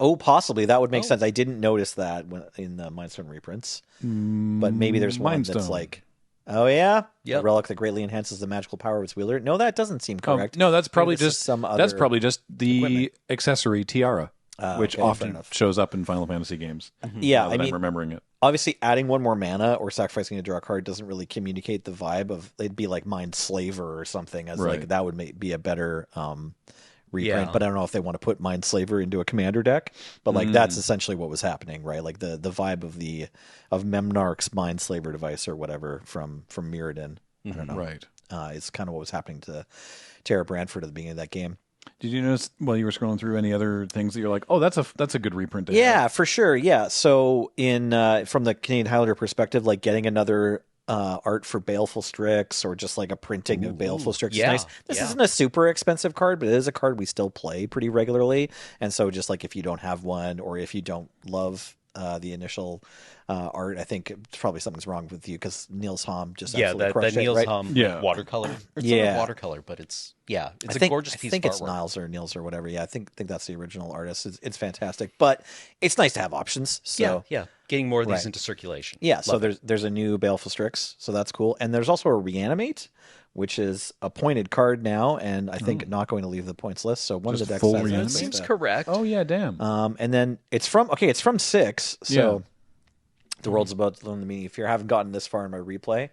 Oh, possibly that would make sense. I didn't notice that in the Mindstone reprints, but maybe there's one Mind that's Stone. like, oh yeah, Yep. a relic that greatly enhances the magical power of its wielder. No, that doesn't seem Oh, correct. no, that's probably Maybe this is just some other that's probably just the equipment. accessory tiara, which okay, fair often enough. shows up in Final Fantasy games. Yeah, now that I mean, I'm remembering it. obviously adding one more mana or sacrificing a draw card doesn't really communicate the vibe of. It'd be like Mind Slaver or something, as Right. like that would be a better reprint. Yeah. But I don't know if they want to put Mind Slaver into a commander deck. But like that's essentially what was happening, right? Like the vibe of Memnarch's Mind Slaver device or whatever from Mirrodin. I don't know. Right. It's kind of what was happening to Tara Brandford at the beginning of that game. Did you notice while you were scrolling through any other things that you're like, oh, that's a good reprint? To Yeah, have? for sure. Yeah. So in from the Canadian Highlander perspective, like getting another art for Baleful Strix or just like a printing of Baleful Strix yeah, is nice. This yeah. isn't a super expensive card, but it is a card we still play pretty regularly. And so just like if you don't have one or if you don't love the initial art, I think probably something's wrong with you because Niels Hom just absolutely that crushed Niels it, right? Hom Yeah. watercolor. It's Yeah. not watercolor, but it's I a think, gorgeous piece I think of it's artwork. Niles or Niels or whatever. Yeah, I think that's the original artist. It's fantastic, but it's nice to have options. So Yeah. Getting more of these Right. into circulation. yeah, so Love it. there's a new Baleful Strix, so that's cool, and there's also a Reanimate, which is a pointed card now, and I think not going to leave the points list. So one Just of the decks full has Reanimate? That that. seems correct. Oh yeah, damn. And then it's from 6, so the world's about to learn the meaning. If you haven't gotten this far in my replay,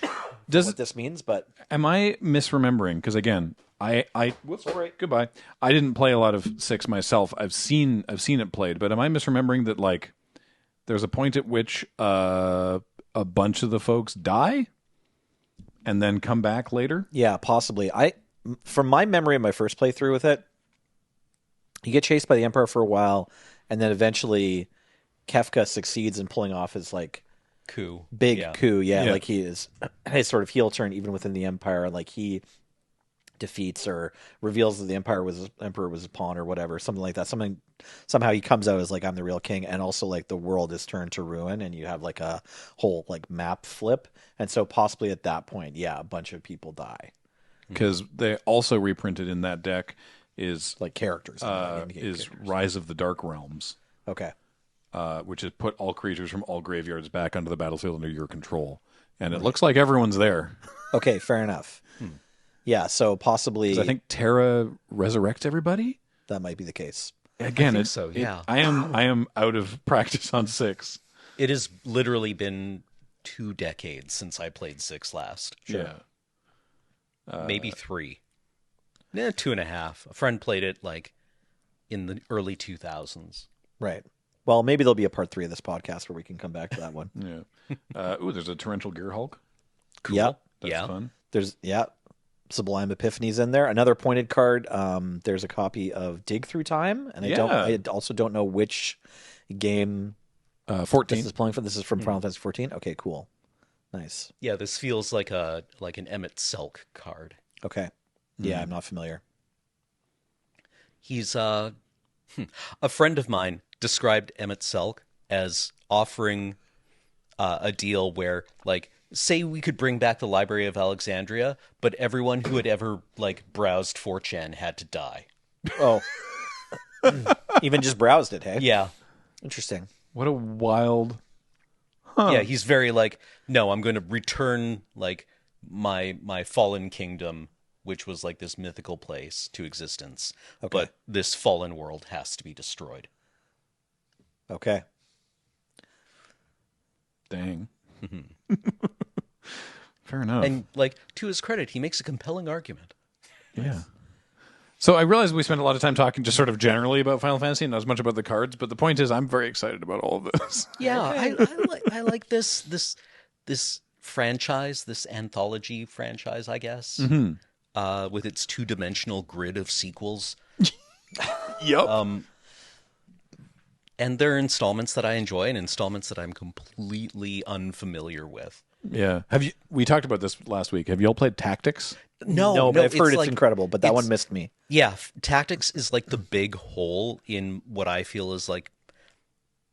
what this means, but Am I misremembering? Because again, I whoops, goodbye. I didn't play a lot of 6 myself. I've seen it played, but am I misremembering that like there's a point at which a bunch of the folks die and then come back later? yeah, possibly. From my memory of my first playthrough with it, you get chased by the Empire for a while, and then eventually Kefka succeeds in pulling off his like Coup. big Yeah. coup. Yeah, Yeah. like he is his sort of heel turn even within the Empire. Like he defeats or reveals that the Emperor was a pawn or whatever, something like that. Somehow he comes out as like I'm the real king, and also like the world is turned to ruin, and you have like a whole like map flip, and so possibly at that point, yeah, a bunch of people die, Because they also reprinted in that deck is like characters. is Rise of the Dark Realms, Okay. which has put all creatures from all graveyards back onto the battlefield under your control, and it looks like everyone's there. Okay, fair enough. Yeah, so possibly 'Cause I think Terra resurrects everybody. that might be the case. Again, think it's so, yeah. I am out of practice on 6. It has literally been 2 decades since I played 6 last. Yeah. Maybe 3. 2.5. A friend played it like in the early 2000s. Right. Well, maybe there'll be a part 3 of this podcast where we can come back to that one. Yeah. Ooh, there's a Torrential Gear Hulk. Cool. Yep. That's yeah. fun. There's Sublime Epiphany's in there. Another pointed card. There's a copy of Dig Through Time, and I also don't know which game 14. this is playing from. This is from Final Fantasy 14. Okay, cool, nice. Yeah, this feels like an Emmett Selk card. Okay, yeah, I'm not familiar. He's a friend of mine described Emmett Selk as offering a deal where like say we could bring back the Library of Alexandria, but everyone who had ever like browsed 4chan had to die. Oh. Even just browsed it, hey? Yeah. Interesting. What a wild. Yeah, he's very like, no, I'm going to return like my fallen kingdom, which was like this mythical place, to existence. Okay. But this fallen world has to be destroyed. Okay. Dang. Fair enough. And like, to his credit, he makes a compelling argument. Yeah. So I realize we spent a lot of time talking just sort of generally about Final Fantasy and not as much about the cards, but the point is I'm very excited about all of this. Yeah, I like this franchise, this anthology franchise, I guess, with its 2-dimensional grid of sequels. Yep. And there are installments that I enjoy and installments that I'm completely unfamiliar with. Yeah. We talked about this last week. Have you all played Tactics? No, but I've heard it's like, incredible, but that one missed me. Yeah, Tactics is like the big hole in what I feel is like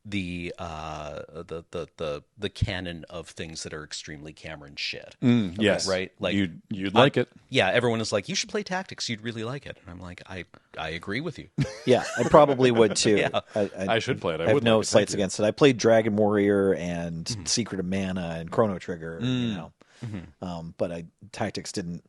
the canon of things that are extremely Cameron shit. Yes. Right? Like you'd like it. Yeah, everyone is like, you should play Tactics, you'd really like it. And I'm like, I agree with you. Yeah, I probably would too. Yeah. I should play it. I have no slights against it. I played Dragon Warrior and Secret of Mana and Chrono Trigger, but Tactics didn't.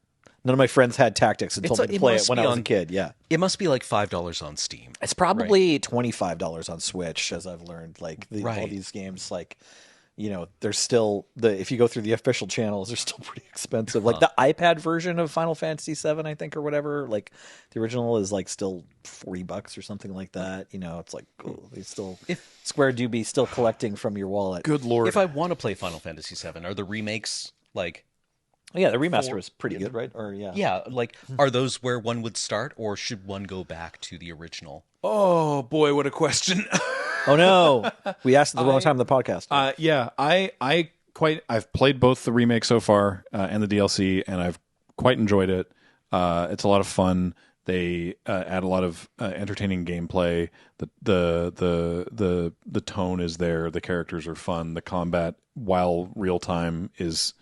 None of my friends had Tactics and told me to play it when I was a kid. Yeah, it must be like $5 on Steam. it's probably $25 on Switch, as I've learned. Like all these games, like they're still if you go through the official channels, they're still pretty expensive. Like the iPad version of Final Fantasy VII, I think, or whatever. Like the original is like still $40 or something like that. It's like they still Square do be still collecting from your wallet. Good lord. If I want to play Final Fantasy VII, are the remakes like? Yeah, the remaster was pretty good, right? Or Yeah, like are those where one would start, or should one go back to the original? Oh boy, what a question. Oh no, we asked at the wrong time in the podcast. Yeah, I've played both the remake so far and the DLC, and I've quite enjoyed it. It's a lot of fun. They add a lot of entertaining gameplay. The tone is there. The characters are fun. The combat, while real time, is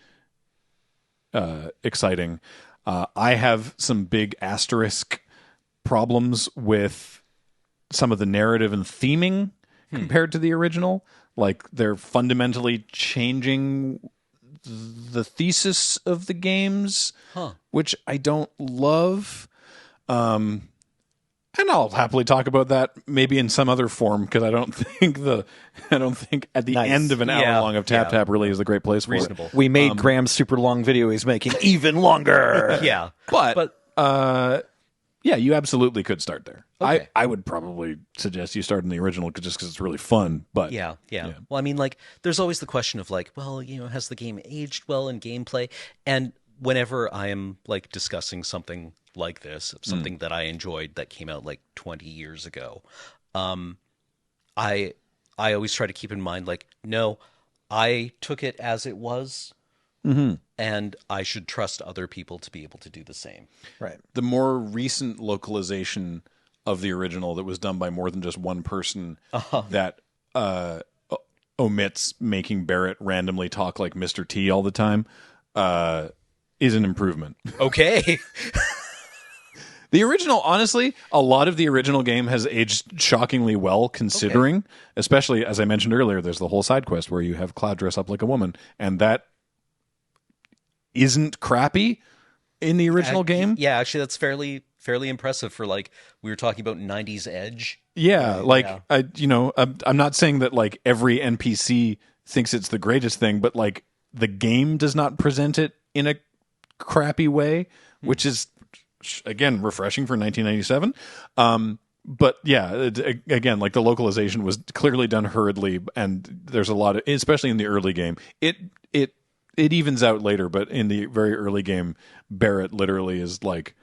exciting. I have some big asterisk problems with some of the narrative and theming compared to the original. Like they're fundamentally changing the thesis of the games, which I don't love. And I'll happily talk about that maybe in some other form, because I don't think at the end of an hour long of Tap really is the great place for it. We made Graham's super long video he's making even longer. Yeah. But yeah, you absolutely could start there. Okay. I would probably suggest you start in the original just because it's really fun. But yeah. Well, I mean, like, there's always the question of like, well, has the game aged well in gameplay? And whenever I am like discussing something like this, something that I enjoyed that came out like 20 years ago, I always try to keep in mind, like, no, I took it as it was, and I should trust other people to be able to do the same. Right. The more recent localization of the original that was done by more than just one person that omits making Barrett randomly talk like Mr. T all the time is an improvement. Okay. The original, honestly, a lot of the original game has aged shockingly well, considering, especially, as I mentioned earlier, there's the whole side quest where you have Cloud dress up like a woman, and that isn't crappy in the original game. Yeah, actually, that's fairly impressive for, like, we were talking about 90s edge. Yeah, I'm not saying that, like, every NPC thinks it's the greatest thing, but, like, the game does not present it in a crappy way, which is, again, refreshing for 1997. But yeah, again, like the localization was clearly done hurriedly, and there's a lot of, especially in the early game, it evens out later, but in the very early game, Barrett literally is like,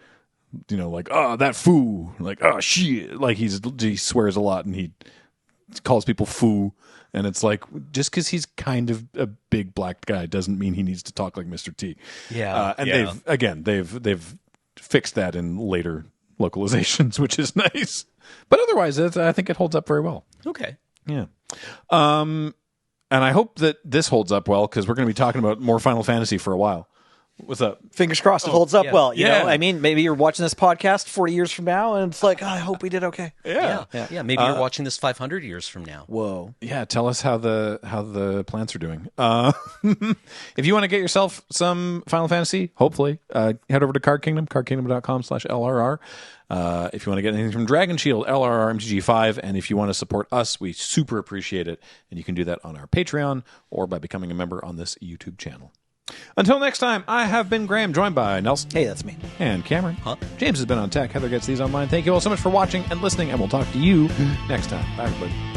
like, oh, that foo, like, oh shit, like he swears a lot and he calls people foo. And it's like, just because he's kind of a big black guy doesn't mean he needs to talk like Mr. T. Yeah, and they've fixed that in later localizations, which is nice. But otherwise, I think it holds up very well. Okay. Yeah. And I hope that this holds up well, because we're going to be talking about more Final Fantasy for a while. What's up? Fingers crossed it holds up yeah. well. You Yeah. know, I mean, maybe you're watching this podcast 40 years from now, and it's like, I hope we did okay. Yeah. Maybe you're watching this 500 years from now. Whoa. Yeah, tell us how the plants are doing. If you want to get yourself some Final Fantasy, hopefully, head over to Card Kingdom, cardkingdom.com/LRR. If you want to get anything from Dragon Shield, LRRMTG 5, and if you want to support us, we super appreciate it. And you can do that on our Patreon or by becoming a member on this YouTube channel. Until next time, I have been Graham, joined by Nelson. Hey, that's me. And Cameron. James has been on tech. Heather gets these online. Thank you all so much for watching and listening, and we'll talk to you next time. Bye, everybody.